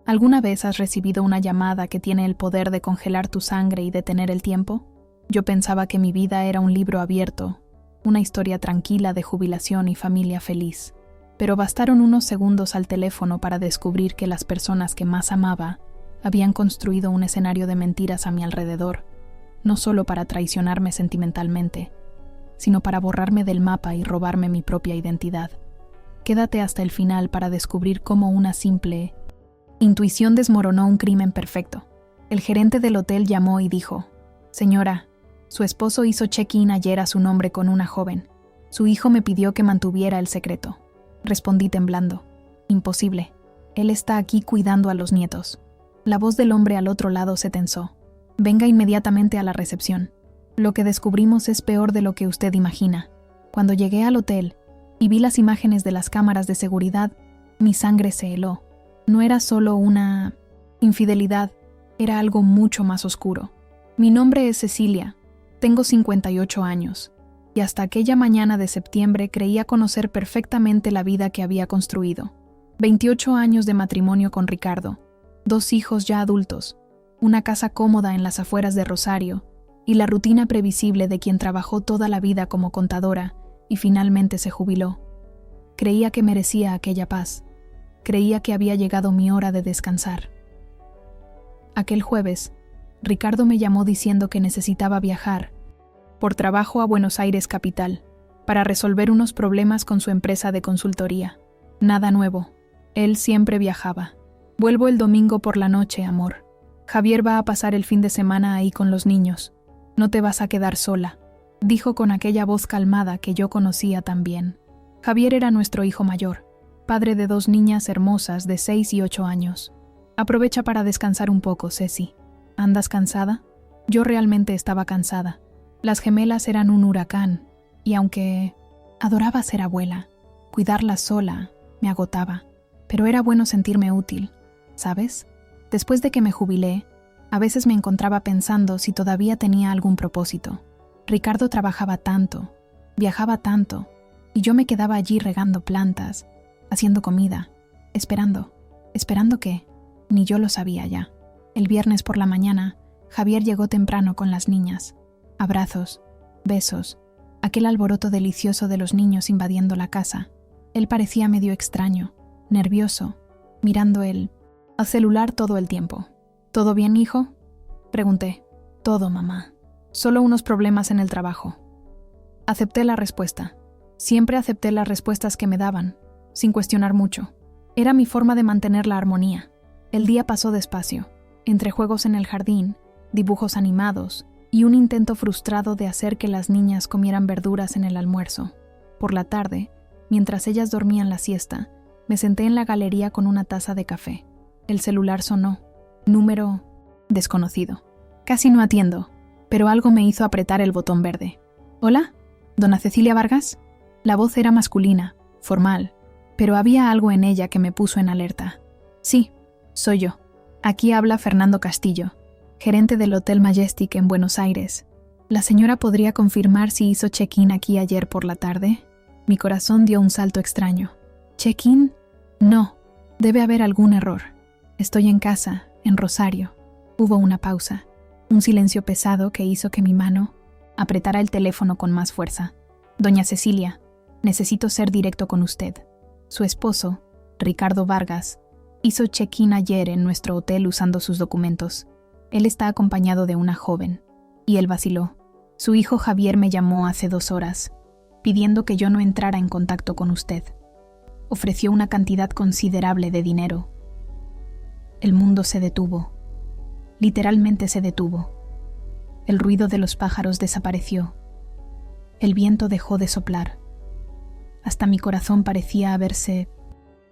¿Alguna vez has recibido una llamada que tiene el poder de congelar tu sangre y detener el tiempo? Yo pensaba que mi vida era un libro abierto, una historia tranquila de jubilación y familia feliz. Pero bastaron unos segundos al teléfono para descubrir que las personas que más amaba habían construido un escenario de mentiras a mi alrededor, no solo para traicionarme sentimentalmente, sino para borrarme del mapa y robarme mi propia identidad. Quédate hasta el final para descubrir cómo una simple intuición desmoronó un crimen perfecto. El gerente del hotel llamó y dijo: «Señora, su esposo hizo check-in ayer a su nombre con una joven. Su hijo me pidió que mantuviera el secreto». Respondí temblando: «Imposible. Él está aquí cuidando a los nietos». La voz del hombre al otro lado se tensó. «Venga inmediatamente a la recepción. Lo que descubrimos es peor de lo que usted imagina». Cuando llegué al hotel y vi las imágenes de las cámaras de seguridad, mi sangre se heló. No era solo una infidelidad, era algo mucho más oscuro. Mi nombre es Cecilia, tengo 58 años, y hasta aquella mañana de septiembre creía conocer perfectamente la vida que había construido. 28 años de matrimonio con Ricardo, 2 hijos ya adultos, una casa cómoda en las afueras de Rosario, y la rutina previsible de quien trabajó toda la vida como contadora y finalmente se jubiló. Creía que merecía aquella paz. Creía que había llegado mi hora de descansar. Aquel jueves, Ricardo me llamó diciendo que necesitaba viajar por trabajo a Buenos Aires capital para resolver unos problemas con su empresa de consultoría. Nada nuevo. Él siempre viajaba. «Vuelvo el domingo por la noche, amor. Javier va a pasar el fin de semana ahí con los niños. No te vas a quedar sola», dijo con aquella voz calmada que yo conocía tan bien. Javier era nuestro hijo mayor, padre de 2 niñas hermosas de 6 y 8 años. «Aprovecha para descansar un poco, Ceci. ¿Andas cansada?» Yo realmente estaba cansada. Las gemelas eran un huracán, y aunque adoraba ser abuela, cuidarlas sola me agotaba. Pero era bueno sentirme útil, ¿sabes? Después de que me jubilé, a veces me encontraba pensando si todavía tenía algún propósito. Ricardo trabajaba tanto, viajaba tanto, y yo me quedaba allí regando plantas, haciendo comida, esperando. ¿Esperando qué? Ni yo lo sabía ya. El viernes por la mañana, Javier llegó temprano con las niñas. Abrazos, besos, aquel alboroto delicioso de los niños invadiendo la casa. Él parecía medio extraño, nervioso, mirando al celular todo el tiempo. «¿Todo bien, hijo?», pregunté. «Todo, mamá. Solo unos problemas en el trabajo». Acepté la respuesta. Siempre acepté las respuestas que me daban, sin cuestionar mucho. Era mi forma de mantener la armonía. El día pasó despacio, entre juegos en el jardín, dibujos animados y un intento frustrado de hacer que las niñas comieran verduras en el almuerzo. Por la tarde, mientras ellas dormían la siesta, me senté en la galería con una taza de café. El celular sonó. Número desconocido. Casi no atiendo, pero algo me hizo apretar el botón verde. «¿Hola? ¿Dona Cecilia Vargas?». La voz era masculina, formal, pero había algo en ella que me puso en alerta. «Sí, soy yo. Aquí habla Fernando Castillo, gerente del Hotel Majestic en Buenos Aires. ¿La señora podría confirmar si hizo check-in aquí ayer por la tarde?». Mi corazón dio un salto extraño. «¿Check-in? No, debe haber algún error. Estoy en casa, en Rosario». Hubo una pausa, un silencio pesado que hizo que mi mano apretara el teléfono con más fuerza. «Doña Cecilia, necesito ser directo con usted. Su esposo, Ricardo Vargas, hizo check-in ayer en nuestro hotel usando sus documentos. Él está acompañado de una joven». Y él vaciló. «Su hijo Javier me llamó hace 2 horas, pidiendo que yo no entrara en contacto con usted. Ofreció una cantidad considerable de dinero». El mundo se detuvo. Literalmente se detuvo. El ruido de los pájaros desapareció. El viento dejó de soplar. Hasta mi corazón parecía haberse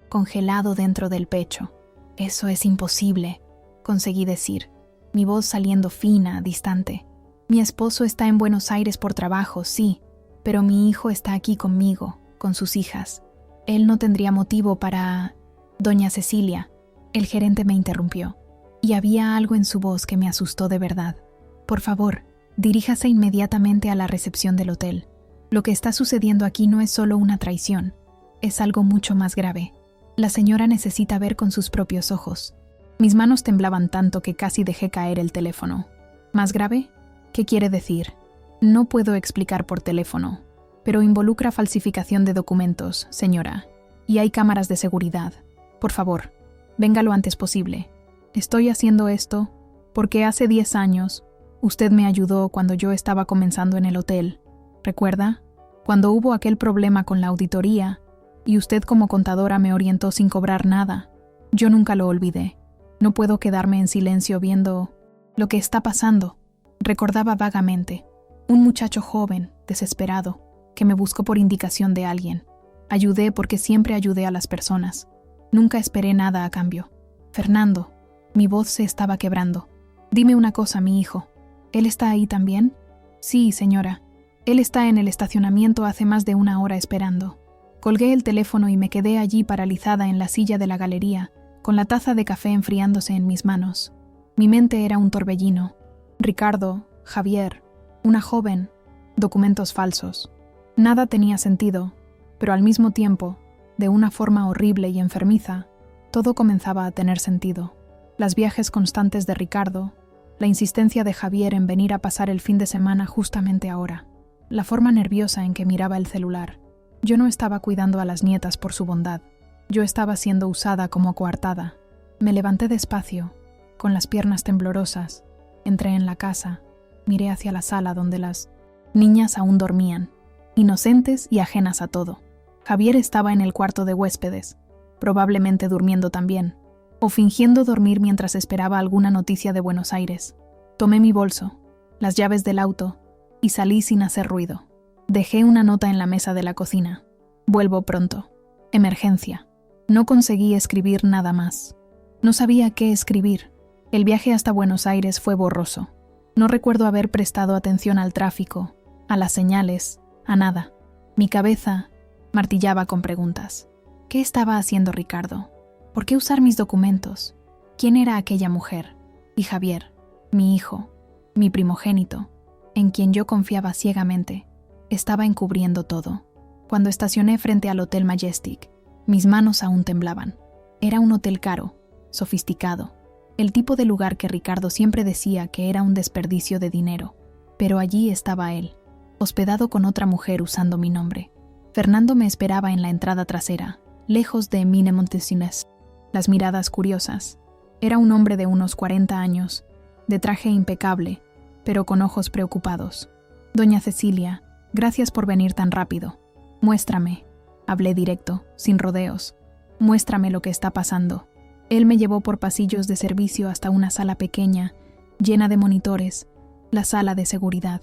congelado dentro del pecho. «Eso es imposible», conseguí decir, mi voz saliendo fina, distante. «Mi esposo está en Buenos Aires por trabajo, sí, pero mi hijo está aquí conmigo, con sus hijas. Él no tendría motivo para...». «Doña Cecilia», el gerente me interrumpió, y había algo en su voz que me asustó de verdad. «Por favor, diríjase inmediatamente a la recepción del hotel. Lo que está sucediendo aquí no es solo una traición, es algo mucho más grave. La señora necesita ver con sus propios ojos». Mis manos temblaban tanto que casi dejé caer el teléfono. ¿Más grave? ¿Qué quiere decir? No puedo explicar por teléfono, pero involucra falsificación de documentos, señora. Y hay cámaras de seguridad. Por favor, venga lo antes posible. Estoy haciendo esto porque hace 10 años usted me ayudó cuando yo estaba comenzando en el hotel. ¿Recuerda? Cuando hubo aquel problema con la auditoría y usted como contadora me orientó sin cobrar nada. Yo nunca lo olvidé. No puedo quedarme en silencio viendo lo que está pasando. Recordaba vagamente. Un muchacho joven, desesperado, que me buscó por indicación de alguien. Ayudé porque siempre ayudé a las personas. Nunca esperé nada a cambio. Fernando, mi voz se estaba quebrando. Dime una cosa, mi hijo. ¿Él está ahí también? Sí, señora. Él está en el estacionamiento hace más de 1 hora esperando. Colgué el teléfono y me quedé allí paralizada en la silla de la galería, con la taza de café enfriándose en mis manos. Mi mente era un torbellino. Ricardo, Javier, una joven, documentos falsos. Nada tenía sentido, pero al mismo tiempo, de una forma horrible y enfermiza, todo comenzaba a tener sentido. Las viajes constantes de Ricardo, la insistencia de Javier en venir a pasar el fin de semana justamente ahora, la forma nerviosa en que miraba el celular. Yo no estaba cuidando a las nietas por su bondad. Yo estaba siendo usada como coartada. Me levanté despacio, con las piernas temblorosas. Entré en la casa, miré hacia la sala donde las niñas aún dormían, inocentes y ajenas a todo. Javier estaba en el cuarto de huéspedes, probablemente durmiendo también, o fingiendo dormir mientras esperaba alguna noticia de Buenos Aires. Tomé mi bolso, las llaves del auto, y salí sin hacer ruido. Dejé una nota en la mesa de la cocina. Vuelvo pronto. Emergencia. No conseguí escribir nada más. No sabía qué escribir. El viaje hasta Buenos Aires fue borroso. No recuerdo haber prestado atención al tráfico, a las señales, a nada. Mi cabeza martillaba con preguntas. ¿Qué estaba haciendo Ricardo? ¿Por qué usar mis documentos? ¿Quién era aquella mujer? Y Javier, mi hijo, mi primogénito, en quien yo confiaba ciegamente, estaba encubriendo todo. Cuando estacioné frente al Hotel Majestic, mis manos aún temblaban. Era un hotel caro, sofisticado, el tipo de lugar que Ricardo siempre decía que era un desperdicio de dinero. Pero allí estaba él, hospedado con otra mujer usando mi nombre. Fernando me esperaba en la entrada trasera, lejos de Mine Montesinos. Las miradas curiosas. Era un hombre de unos 40 años, de traje impecable, pero con ojos preocupados. Doña Cecilia, gracias por venir tan rápido. Muéstrame. Hablé directo, sin rodeos. Muéstrame lo que está pasando. Él me llevó por pasillos de servicio hasta una sala pequeña, llena de monitores, la sala de seguridad.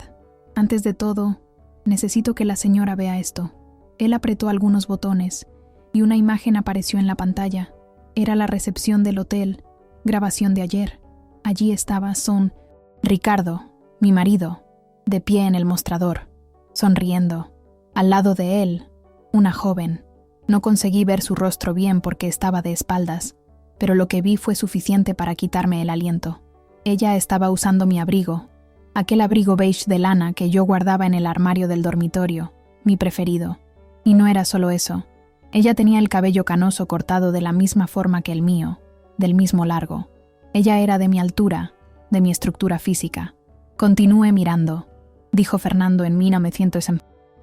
Antes de todo, necesito que la señora vea esto. Él apretó algunos botones y una imagen apareció en la pantalla. Era la recepción del hotel, grabación de ayer. Allí estaba Ricardo, mi marido, de pie en el mostrador, sonriendo. Al lado de él, una joven. No conseguí ver su rostro bien porque estaba de espaldas, pero lo que vi fue suficiente para quitarme el aliento. Ella estaba usando mi abrigo, aquel abrigo beige de lana que yo guardaba en el armario del dormitorio, mi preferido. Y no era solo eso. Ella tenía el cabello canoso cortado de la misma forma que el mío, del mismo largo. Ella era de mi altura, de mi estructura física. Continúe mirando, dijo Fernando en 1900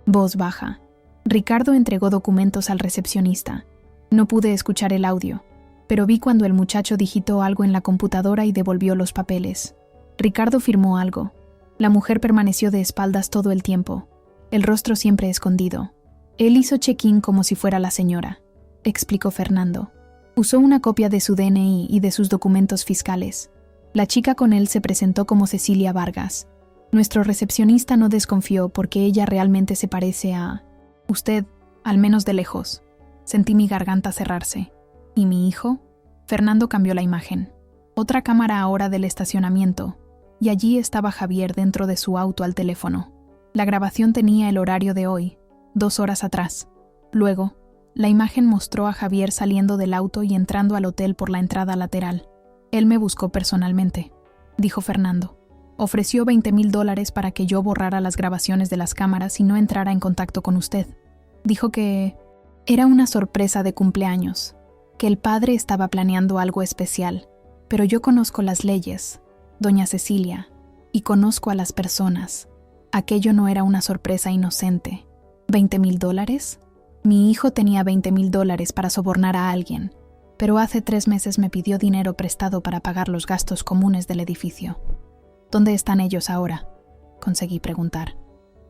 voz baja. Ricardo entregó documentos al recepcionista. No pude escuchar el audio, pero vi cuando el muchacho digitó algo en la computadora y devolvió los papeles. Ricardo firmó algo. La mujer permaneció de espaldas todo el tiempo, el rostro siempre escondido. Él hizo check-in como si fuera la señora, explicó Fernando. Usó una copia de su DNI y de sus documentos fiscales. La chica con él se presentó como Cecilia Vargas. Nuestro recepcionista no desconfió porque ella realmente se parece a usted, al menos de lejos. Sentí mi garganta cerrarse. ¿Y mi hijo? Fernando cambió la imagen. Otra cámara ahora del estacionamiento, y allí estaba Javier dentro de su auto al teléfono. La grabación tenía el horario de hoy, 2 horas atrás. Luego, la imagen mostró a Javier saliendo del auto y entrando al hotel por la entrada lateral. Él me buscó personalmente, dijo Fernando. Ofreció $20,000 para que yo borrara las grabaciones de las cámaras y no entrara en contacto con usted. Dijo que era una sorpresa de cumpleaños, que el padre estaba planeando algo especial, Pero yo conozco las leyes, doña Cecilia, y conozco a las personas. Aquello no era una sorpresa inocente. ¿$20,000? Mi hijo tenía $20,000 para sobornar a alguien, pero hace 3 meses me pidió dinero prestado para pagar los gastos comunes del edificio. ¿Dónde están ellos ahora?, conseguí preguntar.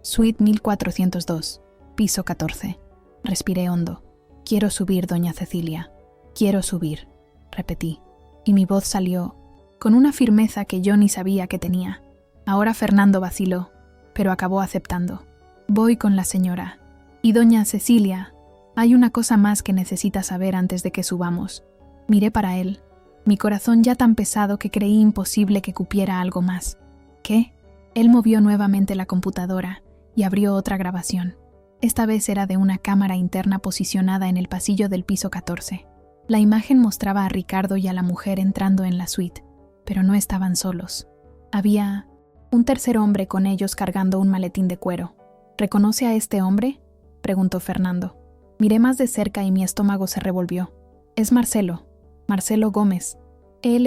Suite 1402, piso 14. Respiré hondo. Quiero subir, doña Cecilia. Quiero subir, repetí, y mi voz salió con una firmeza que yo ni sabía que tenía. Ahora Fernando vaciló, pero acabó aceptando. Voy con la señora. Y doña Cecilia, hay una cosa más que necesita saber antes de que subamos. Miré para él, mi corazón ya tan pesado que creí imposible que cupiera algo más. ¿Qué? Él movió nuevamente la computadora y abrió otra grabación. Esta vez era de una cámara interna posicionada en el pasillo del piso 14. La imagen mostraba a Ricardo y a la mujer entrando en la suite, pero no estaban solos. Había un tercer hombre con ellos cargando un maletín de cuero. ¿Reconoce a este hombre?, preguntó Fernando. Miré más de cerca y mi estómago se revolvió. Es Marcelo Gómez. Él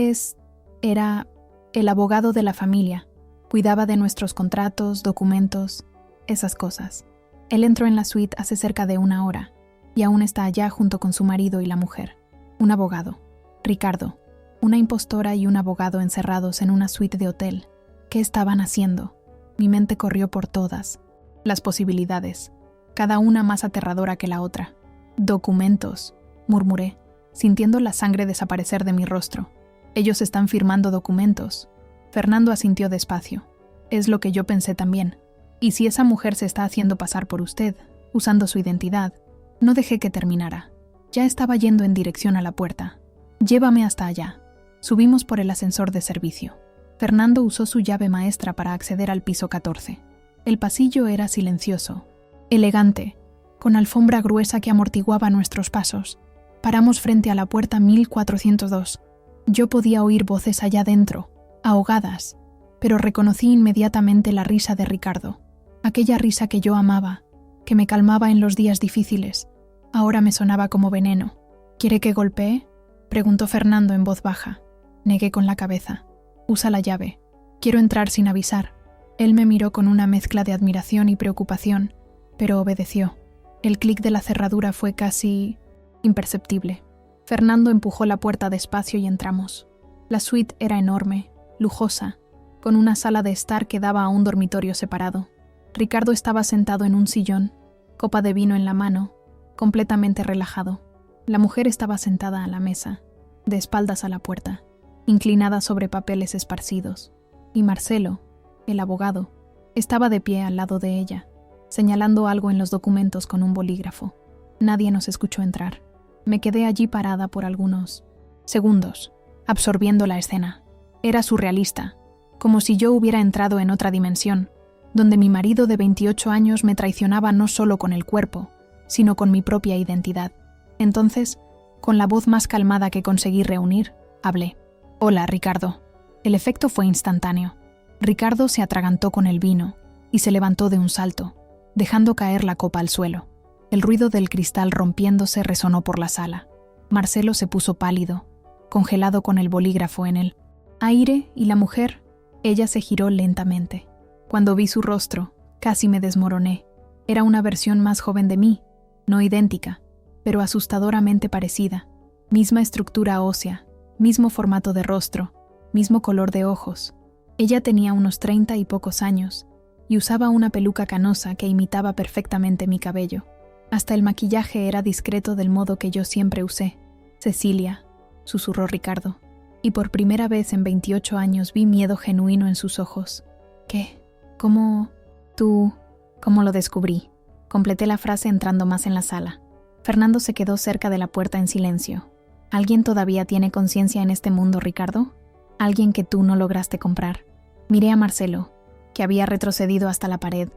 era el abogado de la familia. Cuidaba de nuestros contratos, documentos, esas cosas. Él entró en la suite hace cerca de 1 hora y aún está allá junto con su marido y la mujer. Un abogado. Ricardo. Una impostora y un abogado encerrados en una suite de hotel. ¿Qué estaban haciendo? Mi mente corrió por todas las posibilidades, cada una más aterradora que la otra. Documentos, murmuré, sintiendo la sangre desaparecer de mi rostro. Ellos están firmando documentos. Fernando asintió despacio. Es lo que yo pensé también. Y si esa mujer se está haciendo pasar por usted, usando su identidad, no dejé que terminara. Ya estaba yendo en dirección a la puerta. Llévame hasta allá. Subimos por el ascensor de servicio. Fernando usó su llave maestra para acceder al piso 14. El pasillo era silencioso, elegante, con alfombra gruesa que amortiguaba nuestros pasos. Paramos frente a la puerta 1402. Yo podía oír voces allá dentro, ahogadas, pero reconocí inmediatamente la risa de Ricardo. Aquella risa que yo amaba, que me calmaba en los días difíciles, ahora me sonaba como veneno. ¿Quiere que golpee?, preguntó Fernando en voz baja. Negué con la cabeza. Usa la llave. Quiero entrar sin avisar. Él me miró con una mezcla de admiración y preocupación, pero obedeció. El clic de la cerradura fue casi imperceptible. Fernando empujó la puerta despacio y entramos. La suite era enorme, lujosa, con una sala de estar que daba a un dormitorio separado. Ricardo estaba sentado en un sillón, copa de vino en la mano, completamente relajado. La mujer estaba sentada a la mesa, de espaldas a la puerta, inclinada sobre papeles esparcidos. Y Marcelo, el abogado, estaba de pie al lado de ella, señalando algo en los documentos con un bolígrafo. Nadie nos escuchó entrar. Me quedé allí parada por algunos segundos, absorbiendo la escena. Era surrealista, como si yo hubiera entrado en otra dimensión, donde mi marido de 28 años me traicionaba no solo con el cuerpo, sino con mi propia identidad. Entonces, con la voz más calmada que conseguí reunir, hablé. «Hola, Ricardo». El efecto fue instantáneo. Ricardo se atragantó con el vino y se levantó de un salto, dejando caer la copa al suelo. El ruido del cristal rompiéndose resonó por la sala. Marcelo se puso pálido, congelado con el bolígrafo en el aire, y la mujer, ella se giró lentamente. Cuando vi su rostro, casi me desmoroné. Era una versión más joven de mí, no idéntica, pero asustadoramente parecida. Misma estructura ósea, mismo formato de rostro, mismo color de ojos. Ella tenía unos 30 y pocos años y usaba una peluca canosa que imitaba perfectamente mi cabello. Hasta el maquillaje era discreto del modo que yo siempre usé. «Cecilia», susurró Ricardo, y por primera vez en 28 años vi miedo genuino en sus ojos. «¿Qué? ¿Cómo? ¿Tú? ¿Cómo lo descubrí?», completé la frase entrando más en la sala. Fernando se quedó cerca de la puerta en silencio. «¿Alguien todavía tiene conciencia en este mundo, Ricardo? Alguien que tú no lograste comprar». Miré a Marcelo, que había retrocedido hasta la pared,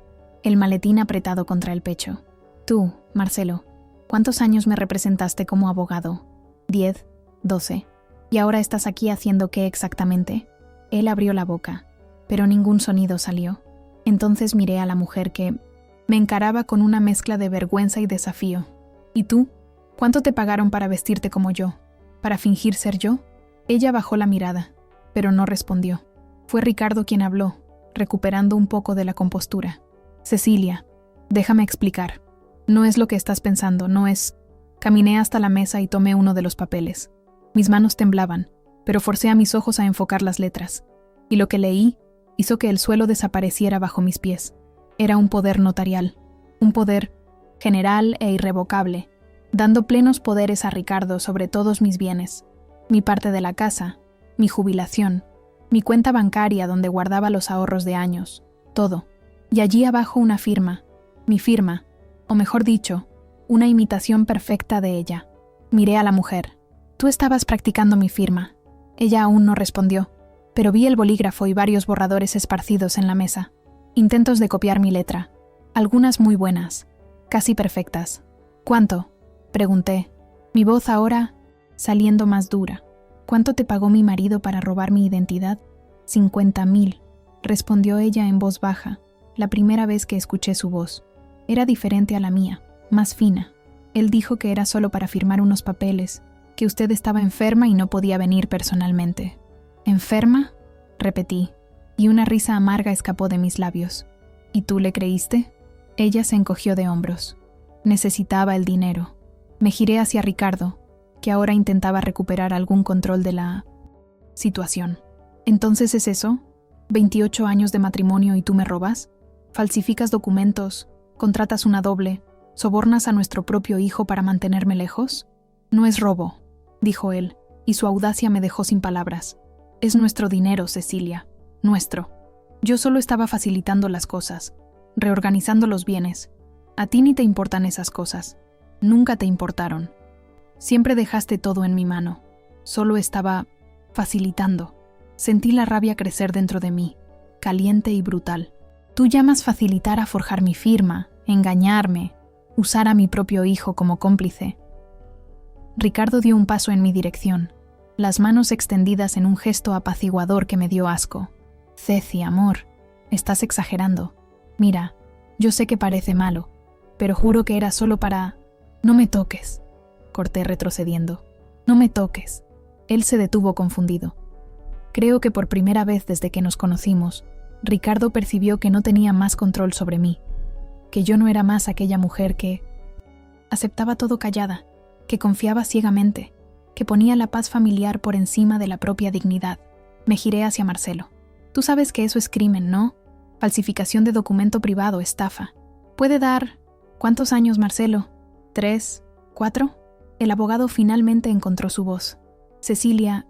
el maletín apretado contra el pecho. «Tú, Marcelo, ¿cuántos años me representaste como abogado? 10, 12. ¿Y ahora estás aquí haciendo qué exactamente?». Él abrió la boca, pero ningún sonido salió. Entonces miré a la mujer que me encaraba con una mezcla de vergüenza y desafío. «¿Y tú? ¿Cuánto te pagaron para vestirte como yo? ¿Para fingir ser yo?». Ella bajó la mirada, pero no respondió. Fue Ricardo quien habló, recuperando un poco de la compostura. Cecilia, déjame explicar. No es lo que estás pensando, no es... Caminé hasta la mesa y tomé uno de los papeles. Mis manos temblaban, pero forcé a mis ojos a enfocar las letras. Y lo que leí hizo que el suelo desapareciera bajo mis pies. Era un poder notarial, un poder general e irrevocable, dando plenos poderes a Ricardo sobre todos mis bienes, mi parte de la casa, mi jubilación, mi cuenta bancaria donde guardaba los ahorros de años, todo. Y allí abajo una firma, mi firma, o mejor dicho, una imitación perfecta de ella. Miré a la mujer. Tú estabas practicando mi firma. Ella aún no respondió, pero vi el bolígrafo y varios borradores esparcidos en la mesa. Intentos de copiar mi letra, algunas muy buenas, casi perfectas. ¿Cuánto?, pregunté, mi voz ahora saliendo más dura. ¿Cuánto te pagó mi marido para robar mi identidad? 50,000, respondió ella en voz baja, la primera vez que escuché su voz. Era diferente a la mía, más fina. Él dijo que era solo para firmar unos papeles, que usted estaba enferma y no podía venir personalmente. ¿Enferma?, repetí, y una risa amarga escapó de mis labios. ¿Y tú le creíste? Ella se encogió de hombros. Necesitaba el dinero. Me giré hacia Ricardo, que ahora intentaba recuperar algún control de la situación. ¿Entonces es eso? ¿28 años de matrimonio y tú me robas? ¿Falsificas documentos? ¿Contratas una doble? ¿Sobornas a nuestro propio hijo para mantenerme lejos? No es robo, dijo él, y su audacia me dejó sin palabras. Es nuestro dinero, Cecilia. Nuestro. Yo solo estaba facilitando las cosas, reorganizando los bienes. A ti ni te importan esas cosas. Nunca te importaron. Siempre dejaste todo en mi mano. Solo estaba facilitando. Sentí la rabia crecer dentro de mí, caliente y brutal. Tú llamas facilitar a forjar mi firma, engañarme, usar a mi propio hijo como cómplice. Ricardo dio un paso en mi dirección, las manos extendidas en un gesto apaciguador que me dio asco. Ceci, amor, estás exagerando. Mira, yo sé que parece malo, pero juro que era solo para... No me toques, corté retrocediendo. No me toques. Él se detuvo confundido. Creo que por primera vez desde que nos conocimos, Ricardo percibió que no tenía más control sobre mí, que yo no era más aquella mujer que aceptaba todo callada, que confiaba ciegamente, que ponía la paz familiar por encima de la propia dignidad. Me giré hacia Marcelo. Tú sabes que eso es crimen, ¿no? Falsificación de documento privado, estafa. ¿Puede dar... ¿Cuántos años, Marcelo? ¿3? ¿4? El abogado finalmente encontró su voz. Cecilia,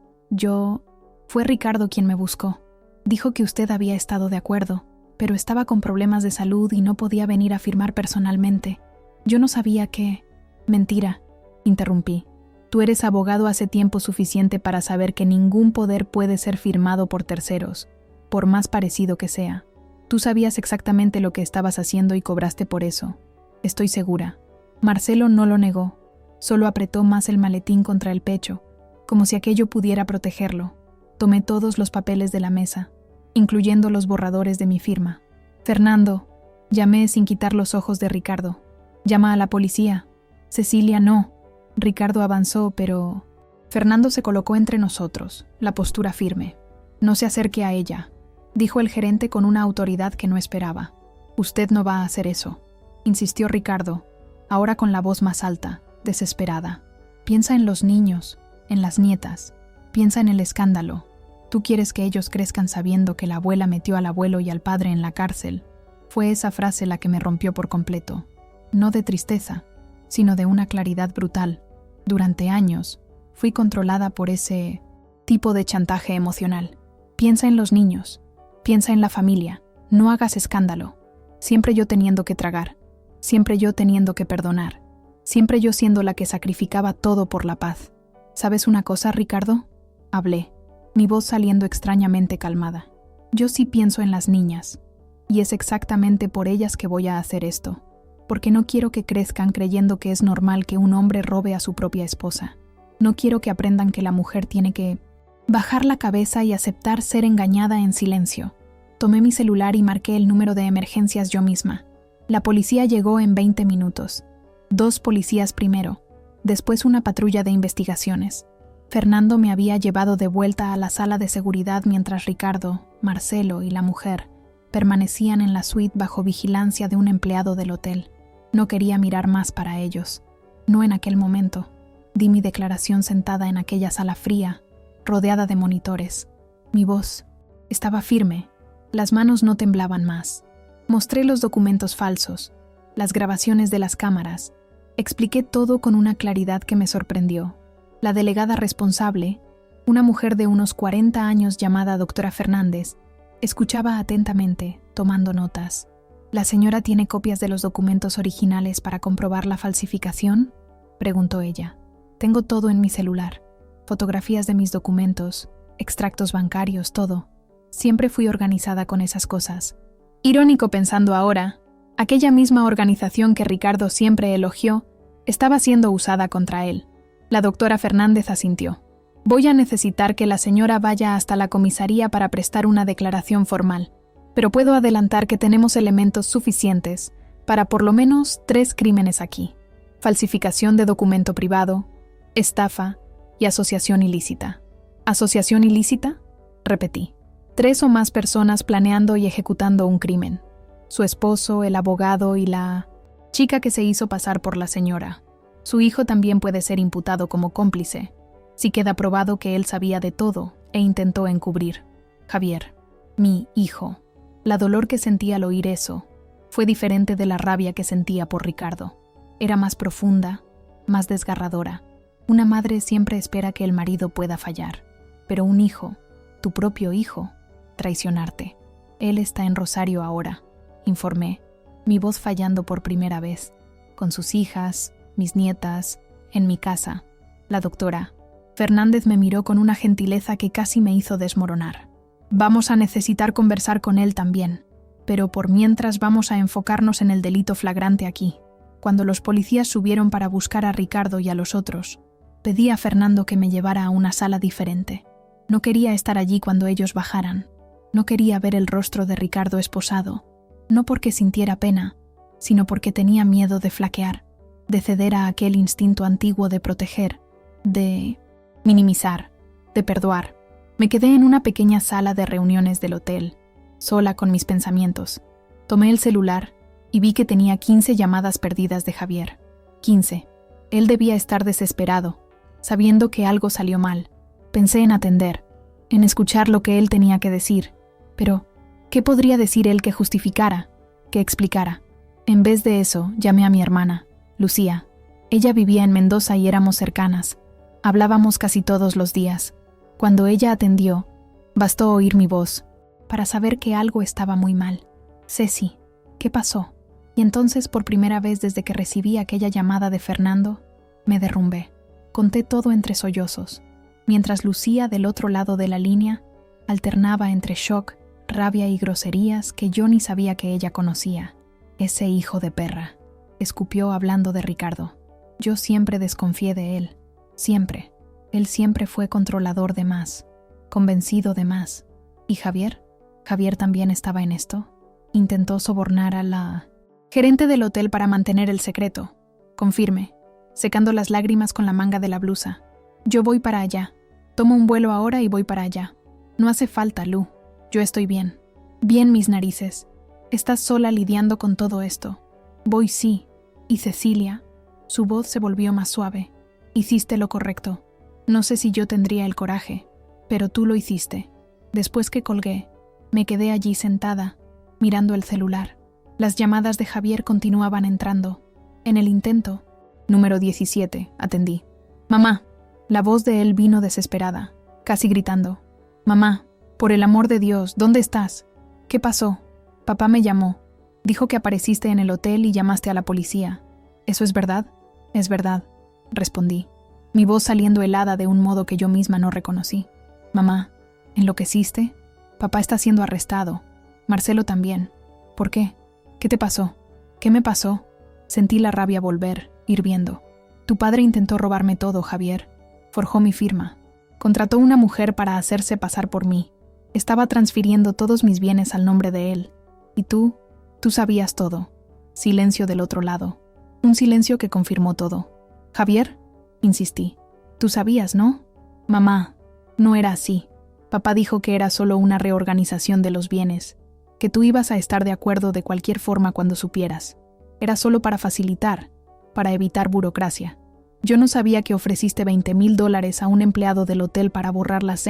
Fue Ricardo quien me buscó. Dijo que usted había estado de acuerdo, pero estaba con problemas de salud y no podía venir a firmar personalmente. Yo no sabía que... Mentira, interrumpí. Tú eres abogado hace tiempo suficiente para saber que ningún poder puede ser firmado por terceros, por más parecido que sea. Tú sabías exactamente lo que estabas haciendo y cobraste por eso. Estoy segura. Marcelo no lo negó, solo apretó más el maletín contra el pecho, como si aquello pudiera protegerlo. Tomé todos los papeles de la mesa, incluyendo los borradores de mi firma. Fernando, llamé sin quitar los ojos de Ricardo. Llama a la policía. Cecilia, no. Ricardo avanzó, pero... Fernando se colocó entre nosotros, la postura firme. No se acerque a ella, dijo el gerente con una autoridad que no esperaba. Usted no va a hacer eso, insistió Ricardo, ahora con la voz más alta, desesperada. Piensa en los niños, en las nietas. Piensa en el escándalo. Tú quieres que ellos crezcan sabiendo que la abuela metió al abuelo y al padre en la cárcel. Fue esa frase la que me rompió por completo. No de tristeza, sino de una claridad brutal. Durante años, fui controlada por ese tipo de chantaje emocional. Piensa en los niños. Piensa en la familia. No hagas escándalo. Siempre yo teniendo que tragar. Siempre yo teniendo que perdonar. Siempre yo siendo la que sacrificaba todo por la paz. ¿Sabes una cosa, Ricardo? Hablé, mi voz saliendo extrañamente calmada. Yo sí pienso en las niñas, y es exactamente por ellas que voy a hacer esto, porque no quiero que crezcan creyendo que es normal que un hombre robe a su propia esposa. No quiero que aprendan que la mujer tiene que bajar la cabeza y aceptar ser engañada en silencio. Tomé mi celular y marqué el número de emergencias yo misma. La policía llegó en 20 minutos. 2 policías primero, después una patrulla de investigaciones. Fernando me había llevado de vuelta a la sala de seguridad mientras Ricardo, Marcelo y la mujer permanecían en la suite bajo vigilancia de un empleado del hotel. No quería mirar más para ellos. No en aquel momento. Di mi declaración sentada en aquella sala fría, rodeada de monitores. Mi voz estaba firme. Las manos no temblaban más. Mostré los documentos falsos, las grabaciones de las cámaras. Expliqué todo con una claridad que me sorprendió. La delegada responsable, una mujer de unos 40 años llamada doctora Fernández, escuchaba atentamente, tomando notas. ¿La señora tiene copias de los documentos originales para comprobar la falsificación?, preguntó ella. Tengo todo en mi celular. Fotografías de mis documentos, extractos bancarios, todo. Siempre fui organizada con esas cosas. Irónico pensando ahora, aquella misma organización que Ricardo siempre elogió, estaba siendo usada contra él. La doctora Fernández asintió. Voy a necesitar que la señora vaya hasta la comisaría para prestar una declaración formal, pero puedo adelantar que tenemos elementos suficientes para por lo menos 3 crímenes aquí: falsificación de documento privado, estafa y asociación ilícita. ¿Asociación ilícita?, repetí. 3 o más personas planeando y ejecutando un crimen. Su esposo, el abogado y la chica que se hizo pasar por la señora. Su hijo también puede ser imputado como cómplice, si queda probado que él sabía de todo e intentó encubrir. Javier, mi hijo. La dolor que sentí al oír eso fue diferente de la rabia que sentía por Ricardo. Era más profunda, más desgarradora. Una madre siempre espera que el marido pueda fallar, pero un hijo, tu propio hijo, traicionarte. Él está en Rosario ahora, informé, mi voz fallando por primera vez, con sus hijas, mis nietas, en mi casa. La doctora Fernández me miró con una gentileza que casi me hizo desmoronar. Vamos a necesitar conversar con él también, pero por mientras vamos a enfocarnos en el delito flagrante aquí. Cuando los policías subieron para buscar a Ricardo y a los otros, pedí a Fernando que me llevara a una sala diferente. No quería estar allí cuando ellos bajaran. No quería ver el rostro de Ricardo esposado, no porque sintiera pena, sino porque tenía miedo de flaquear, de ceder a aquel instinto antiguo de proteger, de minimizar, de perdoar. Me quedé en una pequeña sala de reuniones del hotel, sola con mis pensamientos. Tomé el celular y vi que tenía 15 llamadas perdidas de Javier. 15. Él debía estar desesperado, sabiendo que algo salió mal. Pensé en atender, en escuchar lo que él tenía que decir. Pero, ¿qué podría decir él que justificara, que explicara? En vez de eso, llamé a mi hermana, Lucía. Ella vivía en Mendoza y éramos cercanas. Hablábamos casi todos los días. Cuando ella atendió, bastó oír mi voz para saber que algo estaba muy mal. Ceci, ¿qué pasó? Y entonces, por primera vez desde que recibí aquella llamada de Fernando, me derrumbé. Conté todo entre sollozos, mientras Lucía, del otro lado de la línea, alternaba entre shock, rabia y groserías que yo ni sabía que ella conocía. Ese hijo de perra, escupió hablando de Ricardo. Yo siempre desconfié de él, siempre. Él siempre fue controlador de más, convencido de más. ¿Y Javier? ¿Javier también estaba en esto? Intentó sobornar a la gerente del hotel para mantener el secreto. Confirme, secando las lágrimas con la manga de la blusa. Yo voy para allá. Tomo un vuelo ahora y voy para allá. No hace falta, Lu. Yo estoy bien. Bien, mis narices. Estás sola lidiando con todo esto. Voy, sí. Y Cecilia. Su voz se volvió más suave. Hiciste lo correcto. No sé si yo tendría el coraje, pero tú lo hiciste. Después que colgué, me quedé allí sentada, mirando el celular. Las llamadas de Javier continuaban entrando. En el intento, número 17, atendí. Mamá. La voz de él vino desesperada, casi gritando. Mamá, por el amor de Dios, ¿dónde estás? ¿Qué pasó? Papá me llamó. Dijo que apareciste en el hotel y llamaste a la policía. ¿Eso es verdad? Es verdad, respondí, mi voz saliendo helada de un modo que yo misma no reconocí. Mamá, ¿enloqueciste? Papá está siendo arrestado. Marcelo también. ¿Por qué? ¿Qué te pasó? ¿Qué me pasó? Sentí la rabia volver, hirviendo. Tu padre intentó robarme todo, Javier. Forjó mi firma. Contrató una mujer para hacerse pasar por mí. Estaba transfiriendo todos mis bienes al nombre de él. Y tú sabías todo. Silencio del otro lado. Un silencio que confirmó todo. Javier, insistí. Tú sabías, ¿no? Mamá, no era así. Papá dijo que era solo una reorganización de los bienes, que tú ibas a estar de acuerdo de cualquier forma cuando supieras. Era solo para facilitar, para evitar burocracia. Yo no sabía que ofreciste $20,000 a un empleado del hotel para borrar las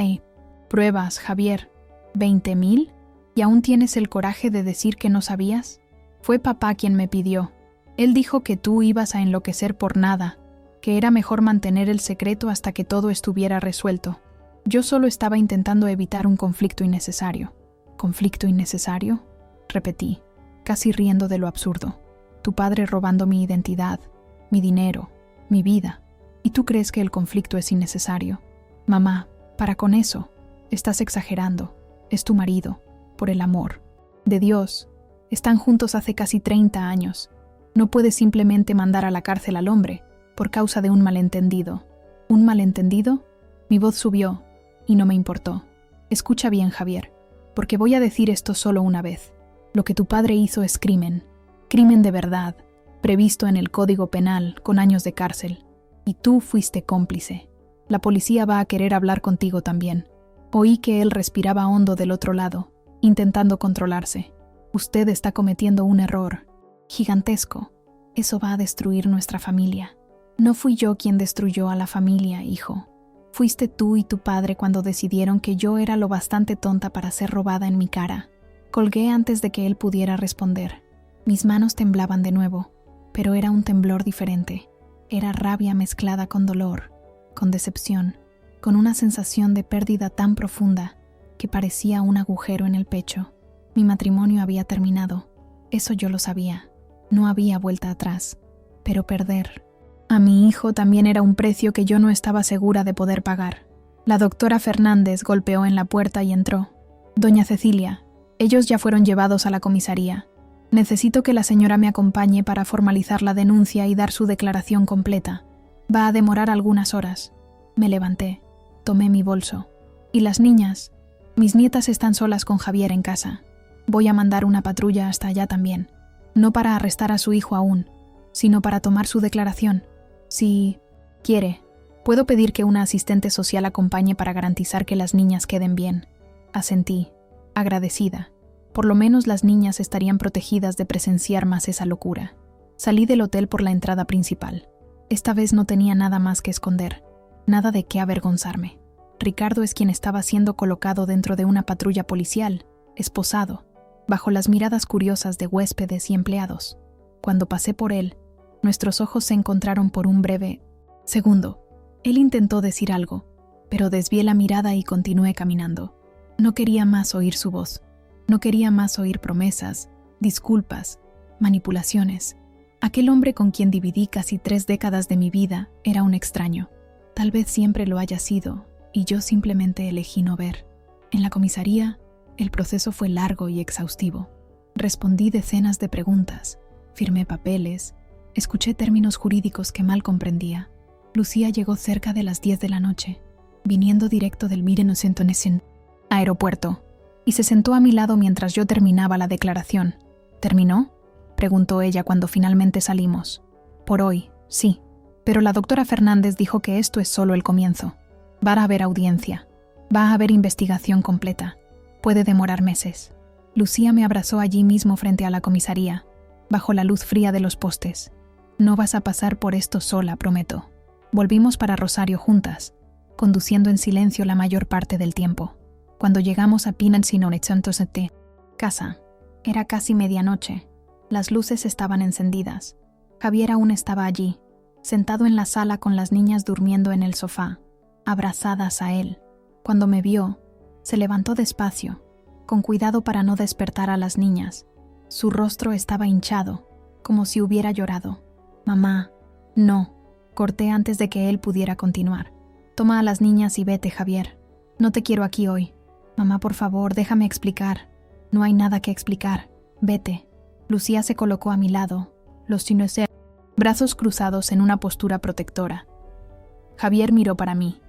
pruebas, Javier. ¿20,000? ¿Y aún tienes el coraje de decir que no sabías? Fue papá quien me pidió. Él dijo que tú ibas a enloquecer por nada, que era mejor mantener el secreto hasta que todo estuviera resuelto. Yo solo estaba intentando evitar un conflicto innecesario. ¿Conflicto innecesario?, repetí, casi riendo de lo absurdo. Tu padre robando mi identidad, mi dinero, mi vida. ¿Y tú crees que el conflicto es innecesario? Mamá, para con eso. Estás exagerando. Es tu marido, por el amor de Dios. Están juntos hace casi 30 años. No puedes simplemente mandar a la cárcel al hombre por causa de un malentendido. ¿Un malentendido? Mi voz subió y no me importó. Escucha bien, Javier, porque voy a decir esto solo una vez. Lo que tu padre hizo es crimen. Crimen de verdad, previsto en el Código Penal con años de cárcel. Y tú fuiste cómplice. La policía va a querer hablar contigo también. Oí que él respiraba hondo del otro lado, intentando controlarse. Usted está cometiendo un error gigantesco. Eso va a destruir nuestra familia. No fui yo quien destruyó a la familia, hijo. Fuiste tú y tu padre cuando decidieron que yo era lo bastante tonta para ser robada en mi cara. Colgué antes de que él pudiera responder. Mis manos temblaban de nuevo, pero era un temblor diferente. Era rabia mezclada con dolor, con decepción, con una sensación de pérdida tan profunda que parecía un agujero en el pecho. Mi matrimonio había terminado. Eso yo lo sabía. No había vuelta atrás. Pero perder a mi hijo también era un precio que yo no estaba segura de poder pagar. La doctora Fernández golpeó en la puerta y entró. Doña Cecilia, ellos ya fueron llevados a la comisaría. Necesito que la señora me acompañe para formalizar la denuncia y dar su declaración completa. Va a demorar algunas horas. Me levanté, tomé mi bolso. ¿Y las niñas? Mis nietas están solas con Javier en casa. Voy a mandar una patrulla hasta allá también. No para arrestar a su hijo aún, sino para tomar su declaración. Si quiere, puedo pedir que una asistente social acompañe para garantizar que las niñas queden bien. Asentí, agradecida. Por lo menos las niñas estarían protegidas de presenciar más esa locura. Salí del hotel por la entrada principal. Esta vez no tenía nada más que esconder, nada de qué avergonzarme. Ricardo es quien estaba siendo colocado dentro de una patrulla policial, esposado, bajo las miradas curiosas de huéspedes y empleados. Cuando pasé por él, nuestros ojos se encontraron por un breve segundo. Él intentó decir algo, pero desvié la mirada y continué caminando. No quería más oír su voz. No quería más oír promesas, disculpas, manipulaciones. Aquel hombre con quien dividí casi 3 décadas de mi vida era un extraño. Tal vez siempre lo haya sido, y yo simplemente elegí no ver. En la comisaría, el proceso fue largo y exhaustivo. Respondí decenas de preguntas, firmé papeles, escuché términos jurídicos que mal comprendía. Lucía llegó cerca de las 10 de la noche, viniendo directo del Mirenocentonissen aeropuerto, y se sentó a mi lado mientras yo terminaba la declaración. ¿Terminó?, preguntó ella cuando finalmente salimos. Por hoy, sí, pero la doctora Fernández dijo que esto es solo el comienzo. Va a haber audiencia, va a haber investigación completa. Puede demorar meses. Lucía me abrazó allí mismo frente a la comisaría, bajo la luz fría de los postes. No vas a pasar por esto sola, prometo. Volvimos para Rosario juntas, conduciendo en silencio la mayor parte del tiempo. Cuando llegamos a Pinansinonetsantosete, casa, era casi medianoche. Las luces estaban encendidas. Javier aún estaba allí, sentado en la sala con las niñas durmiendo en el sofá, abrazadas a él. Cuando me vio, se levantó despacio, con cuidado para no despertar a las niñas. Su rostro estaba hinchado, como si hubiera llorado. Mamá, no, corté antes de que él pudiera continuar. Toma a las niñas y vete, Javier. No te quiero aquí hoy. Mamá, por favor, déjame explicar. No hay nada que explicar. Vete. Lucía se colocó a mi lado, los brazos cruzados en una postura protectora. Javier miró para mí,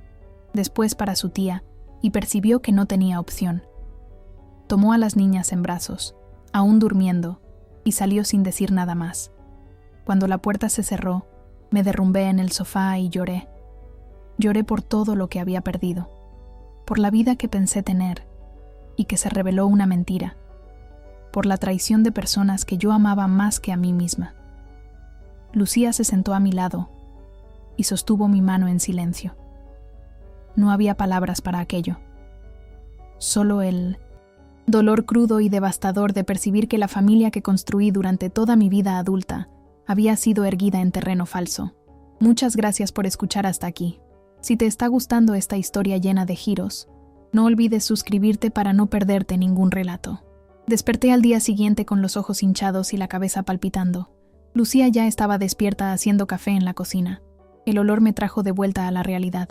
después para su tía, y percibió que no tenía opción. Tomó a las niñas en brazos, aún durmiendo, y salió sin decir nada más. Cuando la puerta se cerró, me derrumbé en el sofá y lloré. Lloré por todo lo que había perdido, por la vida que pensé tener y que se reveló una mentira, por la traición de personas que yo amaba más que a mí misma. Lucía se sentó a mi lado y sostuvo mi mano en silencio. No había palabras para aquello, solo el dolor crudo y devastador de percibir que la familia que construí durante toda mi vida adulta había sido erguida en terreno falso. Muchas gracias por escuchar hasta aquí. Si te está gustando esta historia llena de giros, no olvides suscribirte para no perderte ningún relato. Desperté al día siguiente con los ojos hinchados y la cabeza palpitando. Lucía ya estaba despierta haciendo café en la cocina. El olor me trajo de vuelta a la realidad.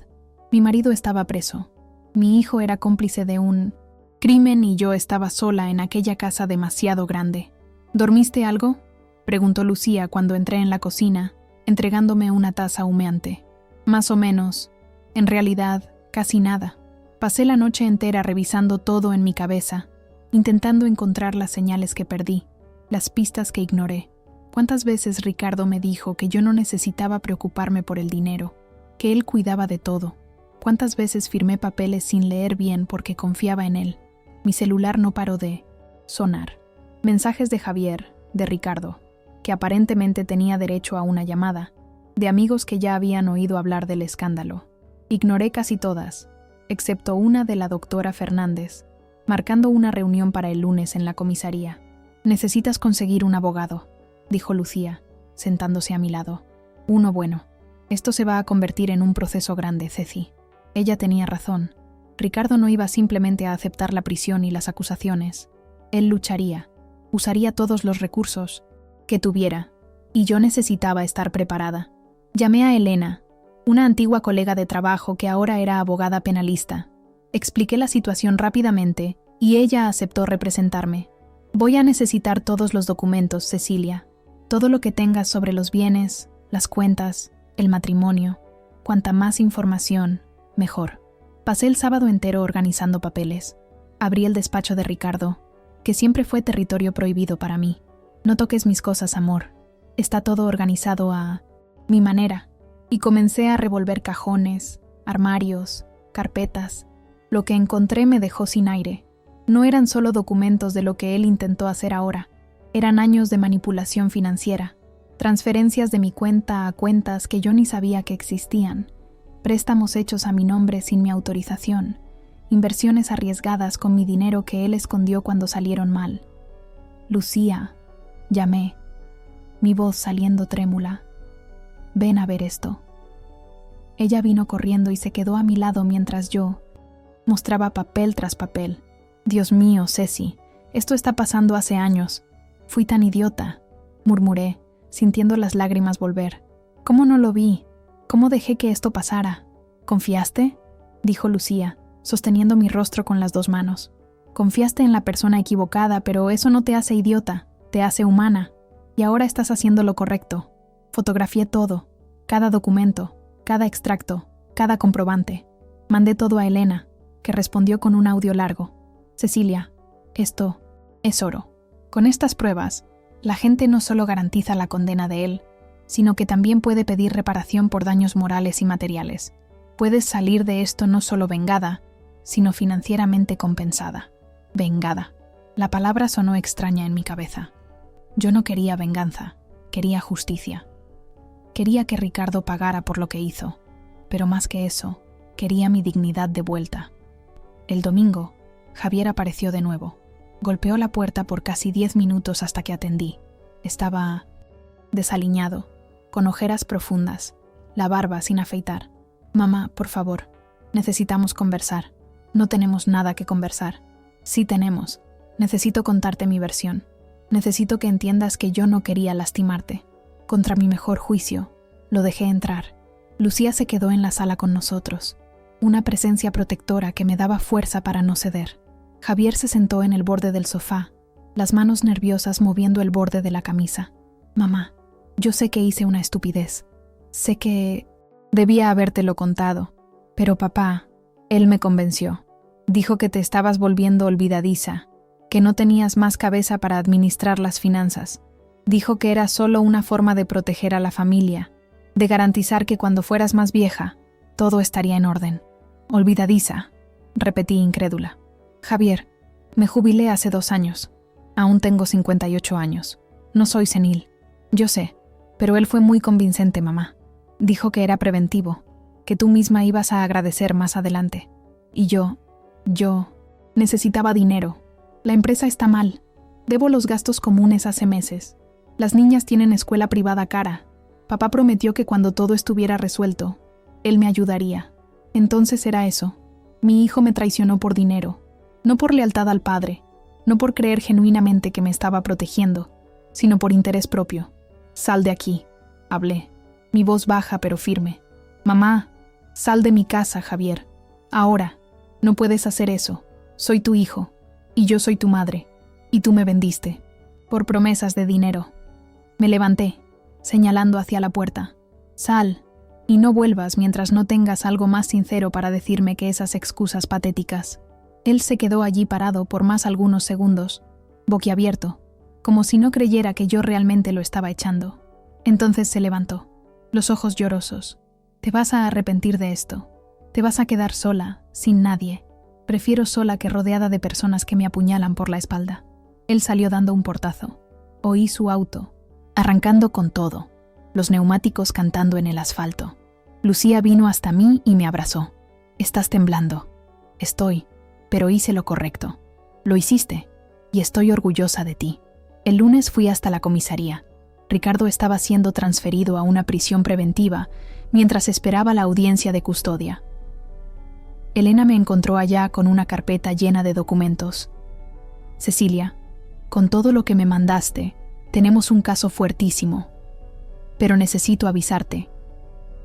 Mi marido estaba preso. Mi hijo era cómplice de un crimen y yo estaba sola en aquella casa demasiado grande. ¿Dormiste algo?, preguntó Lucía cuando entré en la cocina, entregándome una taza humeante. Más o menos. En realidad, casi nada. Pasé la noche entera revisando todo en mi cabeza, intentando encontrar las señales que perdí, las pistas que ignoré. ¿Cuántas veces Ricardo me dijo que yo no necesitaba preocuparme por el dinero, que él cuidaba de todo? ¿Cuántas veces firmé papeles sin leer bien porque confiaba en él? Mi celular no paró de sonar. Mensajes de Javier, de Ricardo, que aparentemente tenía derecho a una llamada, de amigos que ya habían oído hablar del escándalo. Ignoré casi todas, excepto una de la doctora Fernández, marcando una reunión para el lunes en la comisaría. «Necesitas conseguir un abogado», dijo Lucía, sentándose a mi lado. «Uno bueno. Esto se va a convertir en un proceso grande, Ceci». Ella tenía razón. Ricardo no iba simplemente a aceptar la prisión y las acusaciones. Él lucharía, usaría todos los recursos que tuviera, y yo necesitaba estar preparada. Llamé a Elena, una antigua colega de trabajo que ahora era abogada penalista. Expliqué la situación rápidamente y ella aceptó representarme. «Voy a necesitar todos los documentos, Cecilia. Todo lo que tengas sobre los bienes, las cuentas, el matrimonio. Cuanta más información, mejor». Pasé el sábado entero organizando papeles. Abrí el despacho de Ricardo, que siempre fue territorio prohibido para mí. «No toques mis cosas, amor. Está todo organizado a mi manera». Y comencé a revolver cajones, armarios, carpetas. Lo que encontré me dejó sin aire. No eran solo documentos de lo que él intentó hacer ahora. Eran años de manipulación financiera, transferencias de mi cuenta a cuentas que yo ni sabía que existían, préstamos hechos a mi nombre sin mi autorización, inversiones arriesgadas con mi dinero que él escondió cuando salieron mal. «Lucía», llamé, mi voz saliendo trémula. «Ven a ver esto». Ella vino corriendo y se quedó a mi lado mientras yo mostraba papel tras papel. «Dios mío, Ceci, esto está pasando hace años. Fui tan idiota», murmuré, sintiendo las lágrimas volver. «¿Cómo no lo vi? ¿Cómo dejé que esto pasara?» «¿Confiaste?», dijo Lucía, sosteniendo mi rostro con las dos manos. «Confiaste en la persona equivocada, pero eso no te hace idiota, te hace humana. Y ahora estás haciendo lo correcto. Fotografié todo, cada documento, cada extracto, cada comprobante. Mandé todo a Elena, que respondió con un audio largo. Cecilia, esto es oro. Con estas pruebas, la gente no solo garantiza la condena de él, sino que también puede pedir reparación por daños morales y materiales. Puedes salir de esto no solo vengada, sino financieramente compensada. Vengada. La palabra sonó extraña en mi cabeza. Yo no quería venganza, quería justicia. Quería que Ricardo pagara por lo que hizo, pero más que eso, quería mi dignidad de vuelta. El domingo, Javier apareció de nuevo. Golpeó la puerta por casi 10 minutos hasta que atendí. Estaba desaliñado, con ojeras profundas, la barba sin afeitar. «Mamá, por favor, necesitamos conversar. No tenemos nada que conversar». «Sí tenemos. Necesito contarte mi versión. Necesito que entiendas que yo no quería lastimarte. Contra mi mejor juicio, lo dejé entrar». Lucía se quedó en la sala con nosotros, una presencia protectora que me daba fuerza para no ceder. Javier se sentó en el borde del sofá, las manos nerviosas moviendo el borde de la camisa. «Mamá, yo sé que hice una estupidez. Sé que debía habértelo contado. Pero papá, él me convenció. Dijo que te estabas volviendo olvidadiza, que no tenías más cabeza para administrar las finanzas. Dijo que era solo una forma de proteger a la familia, de garantizar que cuando fueras más vieja, todo estaría en orden. Olvidadiza, repetí incrédula. Javier, me jubilé hace 2 años. Aún tengo 58 años. No soy senil. Yo sé, pero él fue muy convincente, mamá. Dijo que era preventivo, que tú misma ibas a agradecer más adelante. Y yo necesitaba dinero. La empresa está mal. Debo los gastos comunes hace meses. Las niñas tienen escuela privada cara. Papá prometió que cuando todo estuviera resuelto, él me ayudaría. Entonces era eso. Mi hijo me traicionó por dinero. No por lealtad al padre. No por creer genuinamente que me estaba protegiendo, sino por interés propio. Sal de aquí, hablé. Mi voz baja pero firme. Mamá, sal de mi casa, Javier. Ahora, no puedes hacer eso. Soy tu hijo, y yo soy tu madre, y tú me vendiste, por promesas de dinero. Me levanté, señalando hacia la puerta. Sal, y no vuelvas mientras no tengas algo más sincero para decirme que esas excusas patéticas. Él se quedó allí parado por más algunos segundos, boquiabierto, como si no creyera que yo realmente lo estaba echando. Entonces se levantó, los ojos llorosos. Te vas a arrepentir de esto. Te vas a quedar sola, sin nadie. Prefiero sola que rodeada de personas que me apuñalan por la espalda. Él salió dando un portazo. Oí su auto, arrancando con todo, los neumáticos cantando en el asfalto. Lucía vino hasta mí y me abrazó. Estás temblando. Estoy, pero hice lo correcto. Lo hiciste, y estoy orgullosa de ti. El lunes fui hasta la comisaría. Ricardo estaba siendo transferido a una prisión preventiva mientras esperaba la audiencia de custodia. Elena me encontró allá con una carpeta llena de documentos. Cecilia, con todo lo que me mandaste, tenemos un caso fuertísimo. Pero necesito avisarte.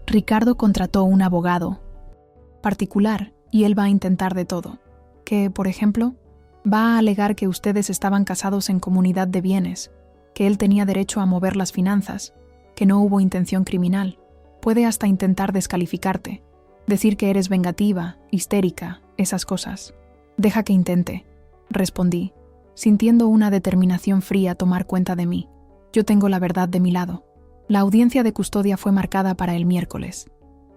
Ricardo contrató un abogado particular y él va a intentar de todo. Que, por ejemplo, va a alegar que ustedes estaban casados en comunidad de bienes, que él tenía derecho a mover las finanzas, que no hubo intención criminal. Puede hasta intentar descalificarte, decir que eres vengativa, histérica, esas cosas. Deja que intente, respondí, sintiendo una determinación fría tomar cuenta de mí. Yo tengo la verdad de mi lado. La audiencia de custodia fue marcada para el miércoles.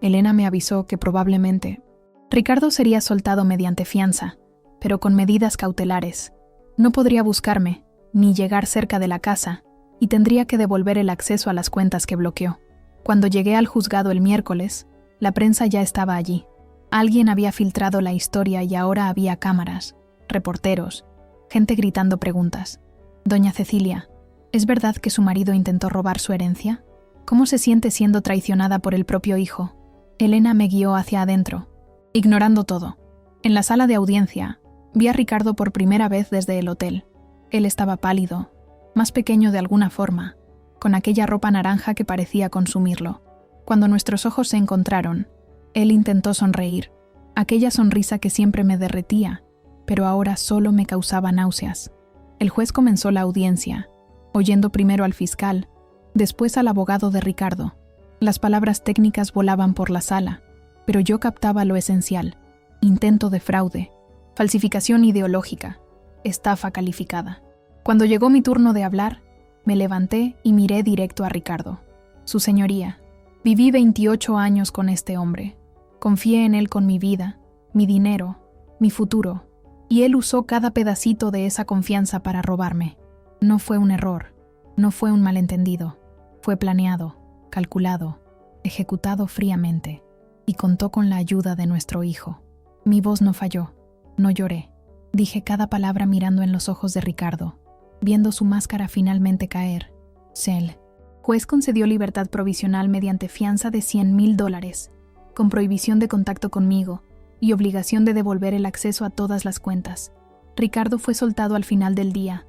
Elena me avisó que probablemente Ricardo sería soltado mediante fianza, pero con medidas cautelares. No podría buscarme, ni llegar cerca de la casa, y tendría que devolver el acceso a las cuentas que bloqueó. Cuando llegué al juzgado el miércoles, la prensa ya estaba allí. Alguien había filtrado la historia y ahora había cámaras, reporteros, gente gritando preguntas. Doña Cecilia, ¿es verdad que su marido intentó robar su herencia? ¿Cómo se siente siendo traicionada por el propio hijo? Elena me guió hacia adentro, ignorando todo. En la sala de audiencia, vi a Ricardo por primera vez desde el hotel. Él estaba pálido, más pequeño de alguna forma, con aquella ropa naranja que parecía consumirlo. Cuando nuestros ojos se encontraron, él intentó sonreír, aquella sonrisa que siempre me derretía, pero ahora solo me causaba náuseas. El juez comenzó la audiencia, oyendo primero al fiscal, después al abogado de Ricardo. Las palabras técnicas volaban por la sala, pero yo captaba lo esencial: intento de fraude, falsificación ideológica, estafa calificada. Cuando llegó mi turno de hablar, me levanté y miré directo a Ricardo. Su señoría, viví 28 años con este hombre. Confié en él con mi vida, mi dinero, mi futuro, y él usó cada pedacito de esa confianza para robarme. No fue un error, no fue un malentendido. Fue planeado, calculado, ejecutado fríamente, y contó con la ayuda de nuestro hijo. Mi voz no falló, no lloré. Dije cada palabra mirando en los ojos de Ricardo, viendo su máscara finalmente caer. Cel. Juez concedió libertad provisional mediante fianza de $100,000, con prohibición de contacto conmigo y obligación de devolver el acceso a todas las cuentas. Ricardo fue soltado al final del día,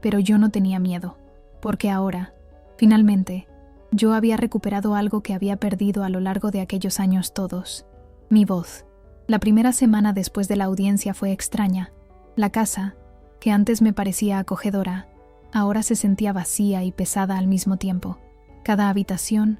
pero yo no tenía miedo, porque ahora, finalmente, yo había recuperado algo que había perdido a lo largo de aquellos años todos: mi voz. La primera semana después de la audiencia fue extraña. La casa, que antes me parecía acogedora, ahora se sentía vacía y pesada al mismo tiempo. Cada habitación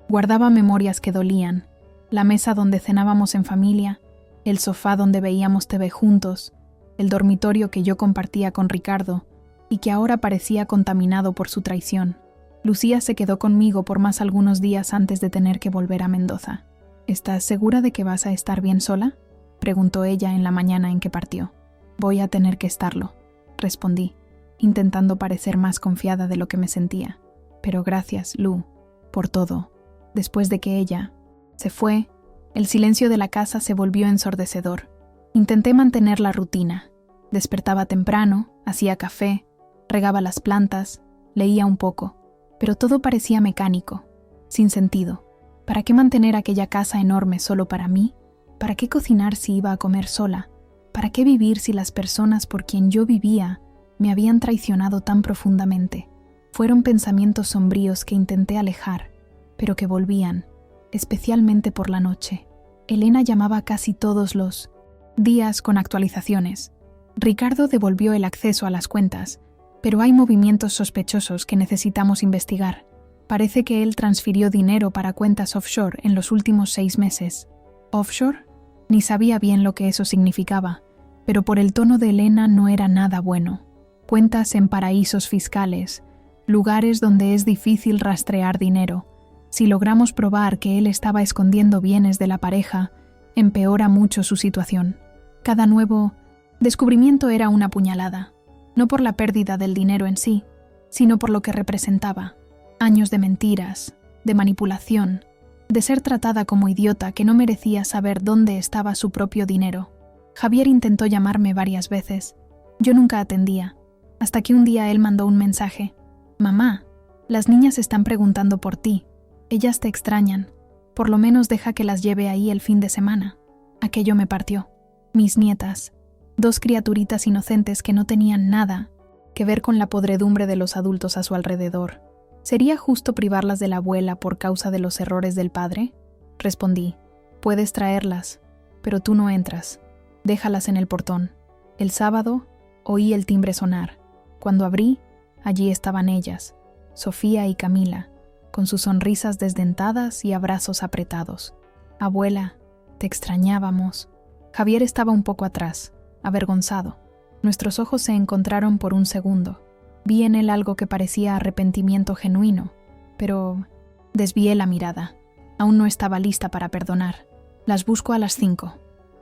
guardaba memorias que dolían: la mesa donde cenábamos en familia, el sofá donde veíamos TV juntos, el dormitorio que yo compartía con Ricardo y que ahora parecía contaminado por su traición. Lucía se quedó conmigo por más algunos días antes de tener que volver a Mendoza. ¿Estás segura de que vas a estar bien sola?, preguntó ella en la mañana en que partió. Voy a tener que estarlo, respondí, intentando parecer más confiada de lo que me sentía. Pero gracias, Lu, por todo. Después de que ella se fue, el silencio de la casa se volvió ensordecedor. Intenté mantener la rutina. Despertaba temprano, hacía café, regaba las plantas, leía un poco, pero todo parecía mecánico, sin sentido. ¿Para qué mantener aquella casa enorme solo para mí? ¿Para qué cocinar si iba a comer sola? ¿Para qué vivir si las personas por quien yo vivía me habían traicionado tan profundamente? Fueron pensamientos sombríos que intenté alejar, pero que volvían, especialmente por la noche. Elena llamaba casi todos los días con actualizaciones. Ricardo devolvió el acceso a las cuentas, pero hay movimientos sospechosos que necesitamos investigar. Parece que él transfirió dinero para cuentas offshore en los últimos 6 meses. ¿Offshore? Ni sabía bien lo que eso significaba, pero por el tono de Elena no era nada bueno. Cuentas en paraísos fiscales, lugares donde es difícil rastrear dinero. Si logramos probar que él estaba escondiendo bienes de la pareja, empeora mucho su situación. Cada nuevo descubrimiento era una puñalada, no por la pérdida del dinero en sí, sino por lo que representaba. Años de mentiras, de manipulación, de ser tratada como idiota que no merecía saber dónde estaba su propio dinero. Javier intentó llamarme varias veces. Yo nunca atendía, hasta que un día él mandó un mensaje. «Mamá, las niñas están preguntando por ti. Ellas te extrañan. Por lo menos deja que las lleve ahí el fin de semana». Aquello me partió. Mis nietas, 2 criaturitas inocentes que no tenían nada que ver con la podredumbre de los adultos a su alrededor. ¿Sería justo privarlas de la abuela por causa de los errores del padre? Respondí, puedes traerlas, pero tú no entras. Déjalas en el portón. El sábado oí el timbre sonar. Cuando abrí, allí estaban ellas, Sofía y Camila, con sus sonrisas desdentadas y abrazos apretados. Abuela, te extrañábamos. Javier estaba un poco atrás, avergonzado. Nuestros ojos se encontraron por un segundo. Vi en él algo que parecía arrepentimiento genuino, pero desvié la mirada. Aún no estaba lista para perdonar. Las busco a las 5,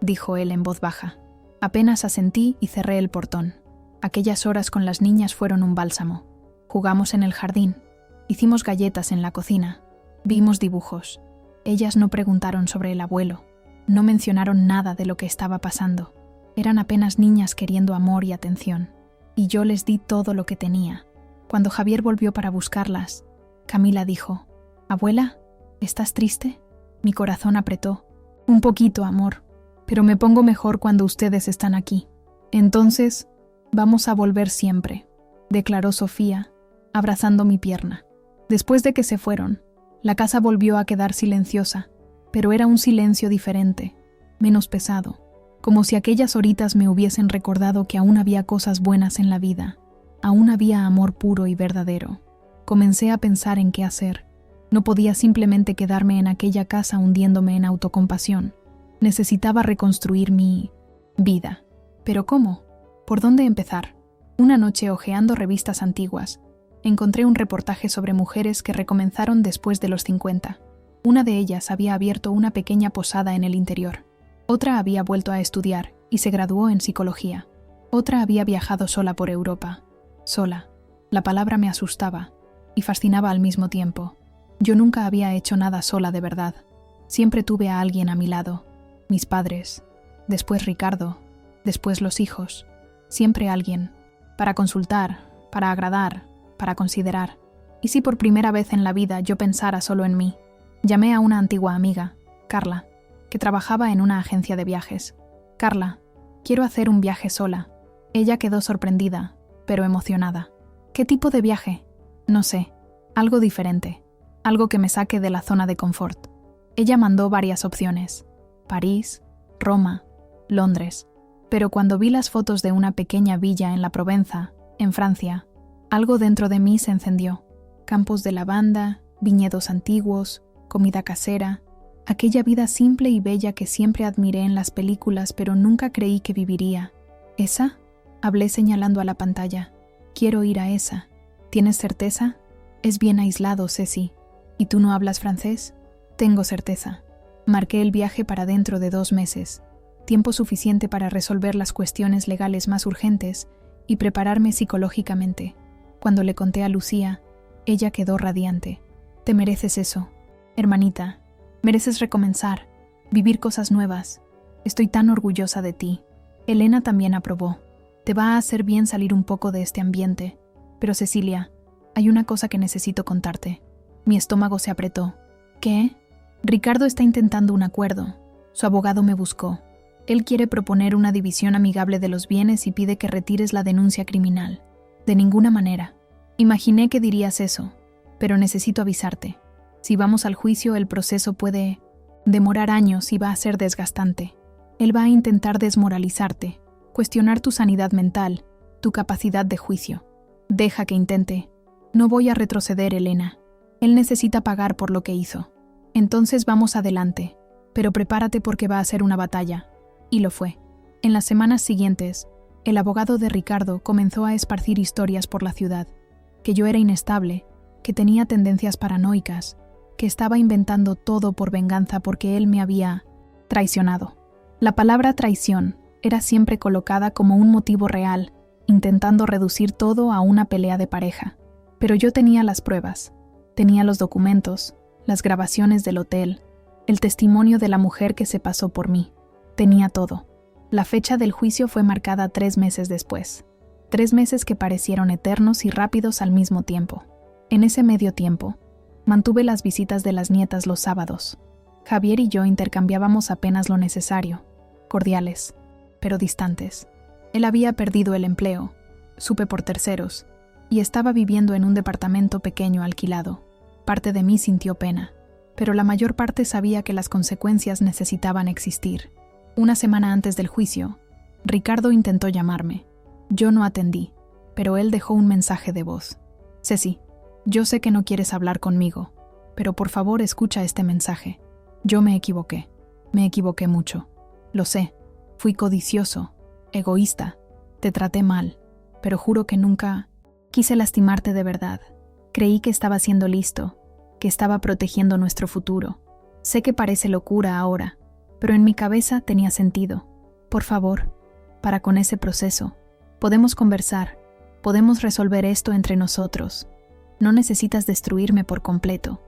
dijo él en voz baja. Apenas asentí y cerré el portón. Aquellas horas con las niñas fueron un bálsamo. Jugamos en el jardín. Hicimos galletas en la cocina. Vimos dibujos. Ellas no preguntaron sobre el abuelo. No mencionaron nada de lo que estaba pasando. Eran apenas niñas queriendo amor y atención. Y yo les di todo lo que tenía. Cuando Javier volvió para buscarlas, Camila dijo, «Abuela, ¿estás triste?» Mi corazón apretó. «Un poquito, amor, pero me pongo mejor cuando ustedes están aquí. Entonces, vamos a volver siempre», declaró Sofía, abrazando mi pierna. Después de que se fueron, la casa volvió a quedar silenciosa, pero era un silencio diferente, menos pesado. Como si aquellas horitas me hubiesen recordado que aún había cosas buenas en la vida, aún había amor puro y verdadero. Comencé a pensar en qué hacer. No podía simplemente quedarme en aquella casa hundiéndome en autocompasión. Necesitaba reconstruir mi vida. ¿Pero cómo? ¿Por dónde empezar? Una noche, hojeando revistas antiguas, encontré un reportaje sobre mujeres que recomenzaron después de los 50. Una de ellas había abierto una pequeña posada en el interior. Otra había vuelto a estudiar y se graduó en psicología. Otra había viajado sola por Europa. Sola. La palabra me asustaba y fascinaba al mismo tiempo. Yo nunca había hecho nada sola de verdad. Siempre tuve a alguien a mi lado. Mis padres, después Ricardo, después los hijos. Siempre alguien. Para consultar, para agradar, para considerar. ¿Y si por primera vez en la vida yo pensara solo en mí? Llamé a una antigua amiga, Carla, que trabajaba en una agencia de viajes. «Carla, quiero hacer un viaje sola». Ella quedó sorprendida, pero emocionada. «¿Qué tipo de viaje?» «No sé. Algo diferente. Algo que me saque de la zona de confort». Ella mandó varias opciones. París, Roma, Londres. Pero cuando vi las fotos de una pequeña villa en la Provenza, en Francia, algo dentro de mí se encendió. Campos de lavanda, viñedos antiguos, comida casera. Aquella vida simple y bella que siempre admiré en las películas, pero nunca creí que viviría. ¿Esa? Hablé señalando a la pantalla. Quiero ir a esa. ¿Tienes certeza? Es bien aislado, Ceci. ¿Y tú no hablas francés? Tengo certeza. Marqué el viaje para dentro de 2 meses, tiempo suficiente para resolver las cuestiones legales más urgentes y prepararme psicológicamente. Cuando le conté a Lucía, ella quedó radiante. Te mereces eso, hermanita. Mereces recomenzar, vivir cosas nuevas. Estoy tan orgullosa de ti. Elena también aprobó. Te va a hacer bien salir un poco de este ambiente. Pero Cecilia, hay una cosa que necesito contarte. Mi estómago se apretó. ¿Qué? Ricardo está intentando un acuerdo. Su abogado me buscó. Él quiere proponer una división amigable de los bienes y pide que retires la denuncia criminal. De ninguna manera. Imaginé que dirías eso, pero necesito avisarte. Si vamos al juicio, el proceso puede demorar años y va a ser desgastante. Él va a intentar desmoralizarte, cuestionar tu sanidad mental, tu capacidad de juicio. Deja que intente. No voy a retroceder, Elena. Él necesita pagar por lo que hizo. Entonces vamos adelante, pero prepárate porque va a ser una batalla. Y lo fue. En las semanas siguientes, el abogado de Ricardo comenzó a esparcir historias por la ciudad, que yo era inestable, que tenía tendencias paranoicas, que estaba inventando todo por venganza porque él me había traicionado. La palabra traición era siempre colocada como un motivo real, intentando reducir todo a una pelea de pareja. Pero yo tenía las pruebas, tenía los documentos, las grabaciones del hotel, el testimonio de la mujer que se pasó por mí. Tenía todo. La fecha del juicio fue marcada 3 meses después. 3 meses que parecieron eternos y rápidos al mismo tiempo. En ese medio tiempo, mantuve las visitas de las nietas los sábados. Javier y yo intercambiábamos apenas lo necesario, cordiales, pero distantes. Él había perdido el empleo, supe por terceros, y estaba viviendo en un departamento pequeño alquilado. Parte de mí sintió pena, pero la mayor parte sabía que las consecuencias necesitaban existir. Una semana antes del juicio, Ricardo intentó llamarme. Yo no atendí, pero él dejó un mensaje de voz. Ceci, yo sé que no quieres hablar conmigo, pero por favor escucha este mensaje. Yo me equivoqué mucho. Lo sé, fui codicioso, egoísta, te traté mal, pero juro que nunca quise lastimarte de verdad. Creí que estaba siendo listo, que estaba protegiendo nuestro futuro. Sé que parece locura ahora, pero en mi cabeza tenía sentido. Por favor, para con ese proceso. Podemos conversar, podemos resolver esto entre nosotros. No necesitas destruirme por completo.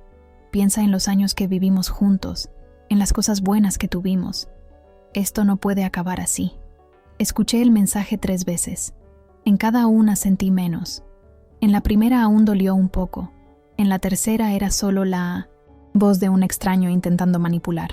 Piensa en los años que vivimos juntos, en las cosas buenas que tuvimos. Esto no puede acabar así. Escuché el mensaje 3 veces. En cada una sentí menos. En la primera aún dolió un poco. En la tercera era solo la voz de un extraño intentando manipular.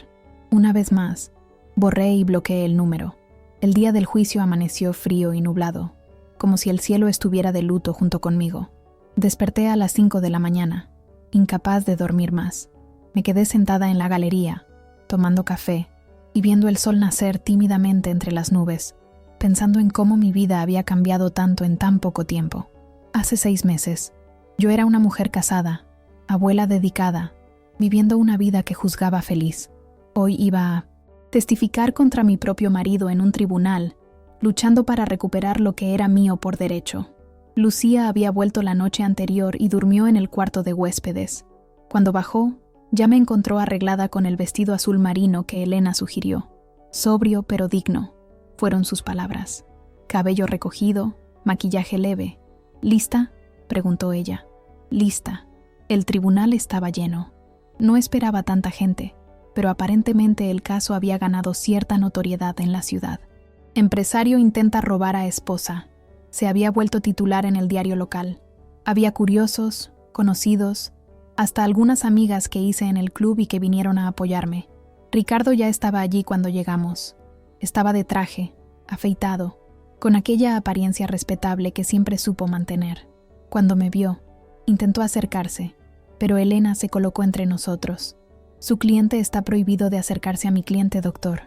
Una vez más, borré y bloqueé el número. El día del juicio amaneció frío y nublado, como si el cielo estuviera de luto junto conmigo. Desperté a las 5 de la mañana, incapaz de dormir más. Me quedé sentada en la galería, tomando café y viendo el sol nacer tímidamente entre las nubes, pensando en cómo mi vida había cambiado tanto en tan poco tiempo. Hace 6 meses, yo era una mujer casada, abuela dedicada, viviendo una vida que juzgaba feliz. Hoy iba a testificar contra mi propio marido en un tribunal, luchando para recuperar lo que era mío por derecho. Lucía había vuelto la noche anterior y durmió en el cuarto de huéspedes. Cuando bajó, ya me encontró arreglada con el vestido azul marino que Elena sugirió. Sobrio pero digno, fueron sus palabras. Cabello recogido, maquillaje leve. ¿Lista?, preguntó ella. Lista. El tribunal estaba lleno. No esperaba tanta gente, pero aparentemente el caso había ganado cierta notoriedad en la ciudad. Empresario intenta robar a esposa. Se había vuelto titular en el diario local. Había curiosos, conocidos, hasta algunas amigas que hice en el club y que vinieron a apoyarme. Ricardo ya estaba allí cuando llegamos. Estaba de traje, afeitado, con aquella apariencia respetable que siempre supo mantener. Cuando me vio, intentó acercarse, pero Elena se colocó entre nosotros. Su cliente está prohibido de acercarse a mi cliente, doctor,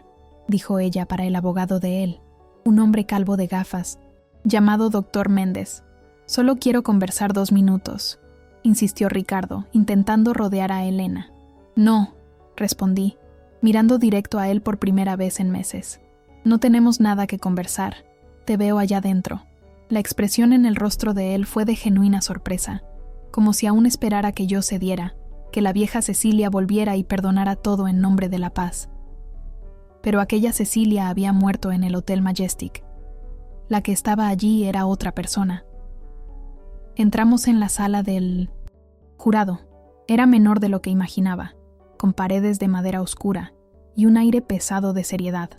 dijo ella para el abogado de él, un hombre calvo de gafas, llamado Dr. Méndez. Solo quiero conversar 2 minutos, insistió Ricardo, intentando rodear a Elena. No, respondí, mirando directo a él por primera vez en meses. No tenemos nada que conversar. Te veo allá dentro. La expresión en el rostro de él fue de genuina sorpresa, como si aún esperara que yo cediera, que la vieja Cecilia volviera y perdonara todo en nombre de la paz. Pero aquella Cecilia había muerto en el Hotel Majestic. La que estaba allí era otra persona. Entramos en la sala del jurado. Era menor de lo que imaginaba, con paredes de madera oscura y un aire pesado de seriedad.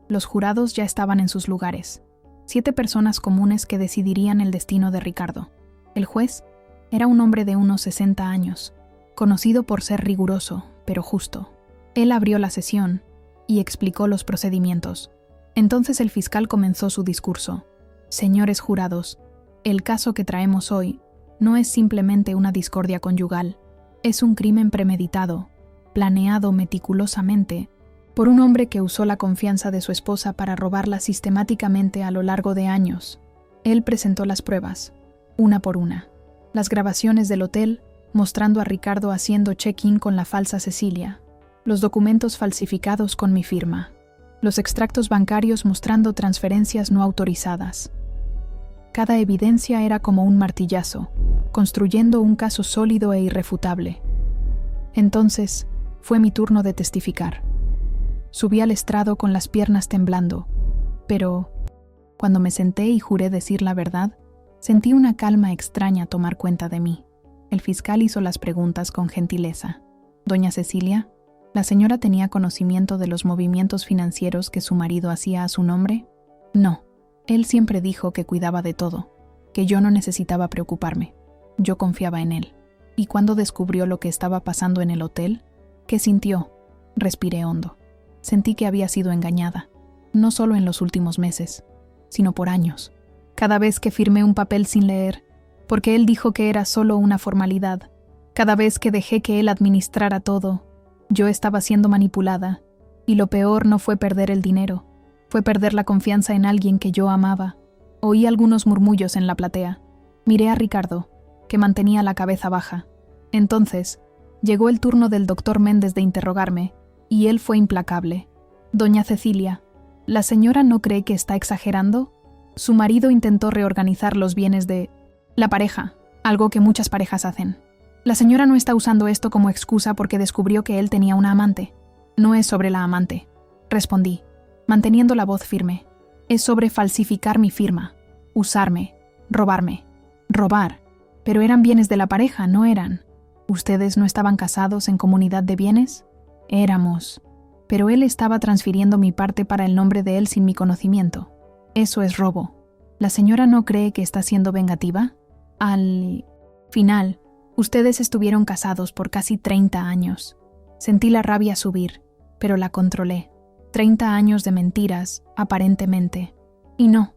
Los jurados ya estaban en sus lugares. 7 personas comunes que decidirían el destino de Ricardo. El juez era un hombre de unos 60 años, conocido por ser riguroso, pero justo. Él abrió la sesión y explicó los procedimientos. Entonces el fiscal comenzó su discurso. Señores jurados, el caso que traemos hoy no es simplemente una discordia conyugal, es un crimen premeditado, planeado meticulosamente por un hombre que usó la confianza de su esposa para robarla sistemáticamente a lo largo de años. Él presentó las pruebas, una por una. Las grabaciones del hotel mostrando a Ricardo haciendo check-in con la falsa Cecilia, los documentos falsificados con mi firma, los extractos bancarios mostrando transferencias no autorizadas. Cada evidencia era como un martillazo, construyendo un caso sólido e irrefutable. Entonces, fue mi turno de testificar. Subí al estrado con las piernas temblando, pero, cuando me senté y juré decir la verdad, sentí una calma extraña tomar cuenta de mí. El fiscal hizo las preguntas con gentileza. Doña Cecilia, ¿la señora tenía conocimiento de los movimientos financieros que su marido hacía a su nombre? No. Él siempre dijo que cuidaba de todo, que yo no necesitaba preocuparme. Yo confiaba en él. ¿Y cuando descubrió lo que estaba pasando en el hotel? ¿Qué sintió? Respiré hondo. Sentí que había sido engañada, no solo en los últimos meses, sino por años. Cada vez que firmé un papel sin leer, porque él dijo que era solo una formalidad, cada vez que dejé que él administrara todo, yo estaba siendo manipulada, y lo peor no fue perder el dinero, fue perder la confianza en alguien que yo amaba. Oí algunos murmullos en la platea. Miré a Ricardo, que mantenía la cabeza baja. Entonces, llegó el turno del doctor Méndez de interrogarme, y él fue implacable. Doña Cecilia, ¿la señora no cree que está exagerando? Su marido intentó reorganizar los bienes de la pareja, algo que muchas parejas hacen. La señora no está usando esto como excusa porque descubrió que él tenía una amante. No es sobre la amante, respondí, manteniendo la voz firme. Es sobre falsificar mi firma, usarme, robarme. Robar. Pero eran bienes de la pareja, ¿no eran? ¿Ustedes no estaban casados en comunidad de bienes? Éramos. Pero él estaba transfiriendo mi parte para el nombre de él sin mi conocimiento. Eso es robo. ¿La señora no cree que está siendo vengativa? Al final, ustedes estuvieron casados por casi 30 años. Sentí la rabia subir, pero la controlé. 30 años de mentiras, aparentemente. Y no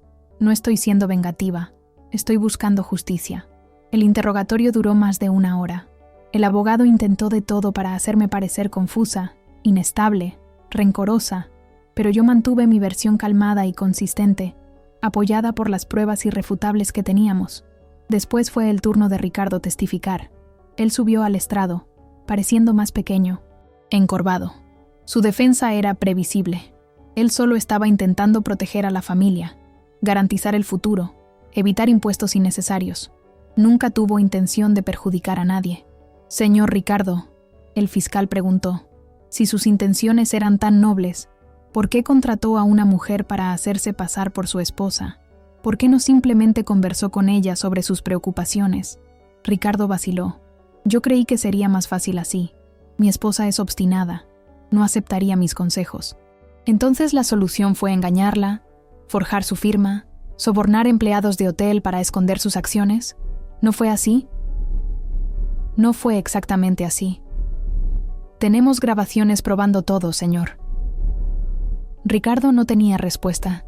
estoy siendo vengativa. Estoy buscando justicia. El interrogatorio duró más de 1 hora. El abogado intentó de todo para hacerme parecer confusa, inestable, rencorosa, pero yo mantuve mi versión calmada y consistente, apoyada por las pruebas irrefutables que teníamos. Después fue el turno de Ricardo testificar. Él subió al estrado, pareciendo más pequeño, encorvado. Su defensa era previsible. Él solo estaba intentando proteger a la familia, garantizar el futuro, evitar impuestos innecesarios. Nunca tuvo intención de perjudicar a nadie. Señor Ricardo, el fiscal preguntó, si sus intenciones eran tan nobles, ¿por qué contrató a una mujer para hacerse pasar por su esposa? ¿Por qué no simplemente conversó con ella sobre sus preocupaciones? Ricardo vaciló. Yo creí que sería más fácil así. Mi esposa es obstinada. No aceptaría mis consejos. Entonces la solución fue engañarla, forjar su firma, sobornar empleados de hotel para esconder sus acciones. ¿No fue así? No fue exactamente así. Tenemos grabaciones probando todo, señor. Ricardo no tenía respuesta.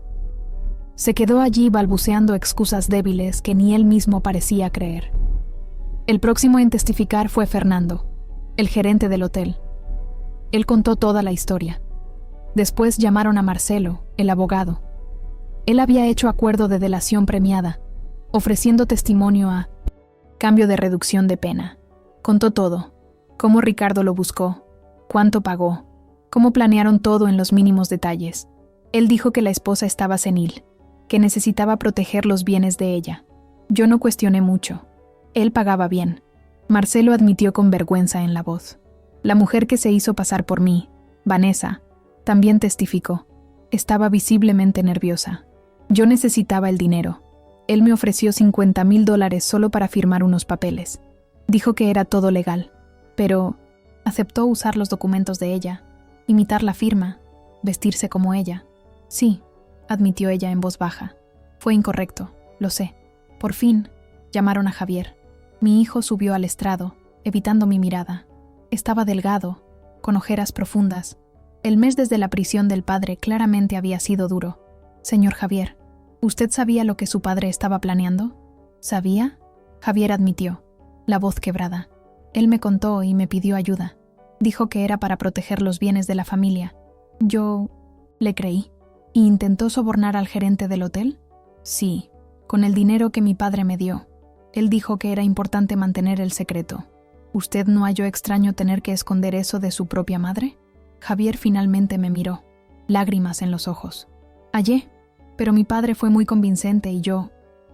Se quedó allí balbuceando excusas débiles que ni él mismo parecía creer. El próximo en testificar fue Fernando, el gerente del hotel. Él contó toda la historia. Después llamaron a Marcelo, el abogado. Él había hecho acuerdo de delación premiada, ofreciendo testimonio a cambio de reducción de pena. Contó todo, cómo Ricardo lo buscó, cuánto pagó, cómo planearon todo en los mínimos detalles. Él dijo que la esposa estaba senil, que necesitaba proteger los bienes de ella. Yo no cuestioné mucho. Él pagaba bien. Marcelo admitió con vergüenza en la voz. La mujer que se hizo pasar por mí, Vanessa, también testificó. Estaba visiblemente nerviosa. Yo necesitaba el dinero. Él me ofreció $50,000 solo para firmar unos papeles. Dijo que era todo legal, pero aceptó usar los documentos de ella, imitar la firma, vestirse como ella. Sí, admitió ella en voz baja. Fue incorrecto, lo sé. Por fin, llamaron a Javier. Mi hijo subió al estrado, evitando mi mirada. Estaba delgado, con ojeras profundas. El mes desde la prisión del padre claramente había sido duro. Señor Javier, ¿usted sabía lo que su padre estaba planeando? ¿Sabía? Javier admitió, la voz quebrada. Él me contó y me pidió ayuda. Dijo que era para proteger los bienes de la familia. Yo le creí. ¿Y intentó sobornar al gerente del hotel? Sí, con el dinero que mi padre me dio. Él dijo que era importante mantener el secreto. ¿Usted no halló extraño tener que esconder eso de su propia madre? Javier finalmente me miró, lágrimas en los ojos. Hallé, pero mi padre fue muy convincente y yo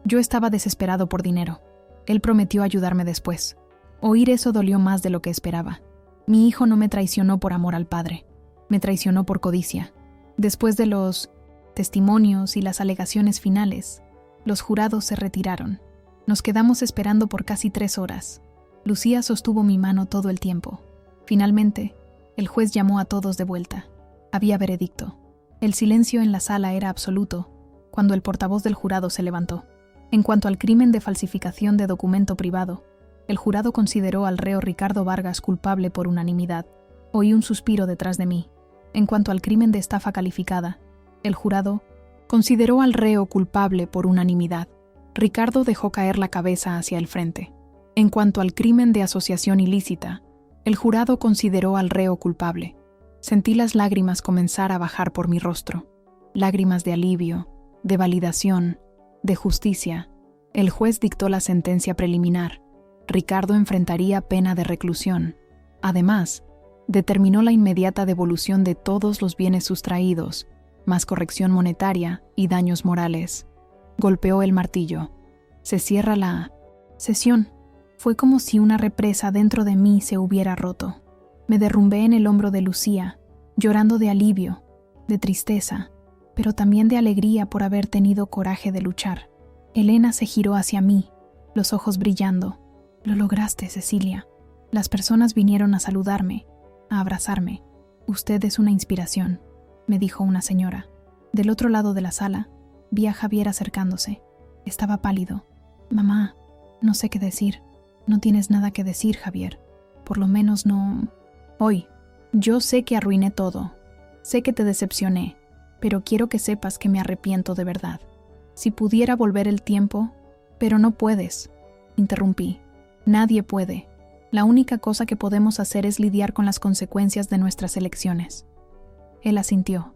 estaba desesperado por dinero. Él prometió ayudarme después. Oír eso dolió más de lo que esperaba. Mi hijo no me traicionó por amor al padre, me traicionó por codicia. Después de los testimonios y las alegaciones finales, los jurados se retiraron. Nos quedamos esperando por casi 3 horas. Lucía sostuvo mi mano todo el tiempo. Finalmente, el juez llamó a todos de vuelta. Había veredicto. El silencio en la sala era absoluto cuando el portavoz del jurado se levantó. En cuanto al crimen de falsificación de documento privado, el jurado consideró al reo Ricardo Vargas culpable por unanimidad. Oí un suspiro detrás de mí. En cuanto al crimen de estafa calificada, el jurado consideró al reo culpable por unanimidad. Ricardo dejó caer la cabeza hacia el frente. En cuanto al crimen de asociación ilícita, el jurado consideró al reo culpable. Sentí las lágrimas comenzar a bajar por mi rostro. Lágrimas de alivio, de validación, de justicia. El juez dictó la sentencia preliminar. Ricardo enfrentaría pena de reclusión. Además, determinó la inmediata devolución de todos los bienes sustraídos, más corrección monetaria y daños morales. Golpeó el martillo. Se cierra la sesión. Fue como si una represa dentro de mí se hubiera roto. Me derrumbé en el hombro de Lucía, llorando de alivio, de tristeza, pero también de alegría por haber tenido coraje de luchar. Elena se giró hacia mí, los ojos brillando. Lo lograste, Cecilia. Las personas vinieron a saludarme, a abrazarme. Usted es una inspiración, me dijo una señora. Del otro lado de la sala, vi a Javier acercándose. Estaba pálido. Mamá, no sé qué decir. No tienes nada que decir, Javier. Por lo menos no... Hoy, yo sé que arruiné todo. Sé que te decepcioné, pero quiero que sepas que me arrepiento de verdad. Si pudiera volver el tiempo... Pero no puedes, interrumpí. Nadie puede. La única cosa que podemos hacer es lidiar con las consecuencias de nuestras elecciones. Él asintió.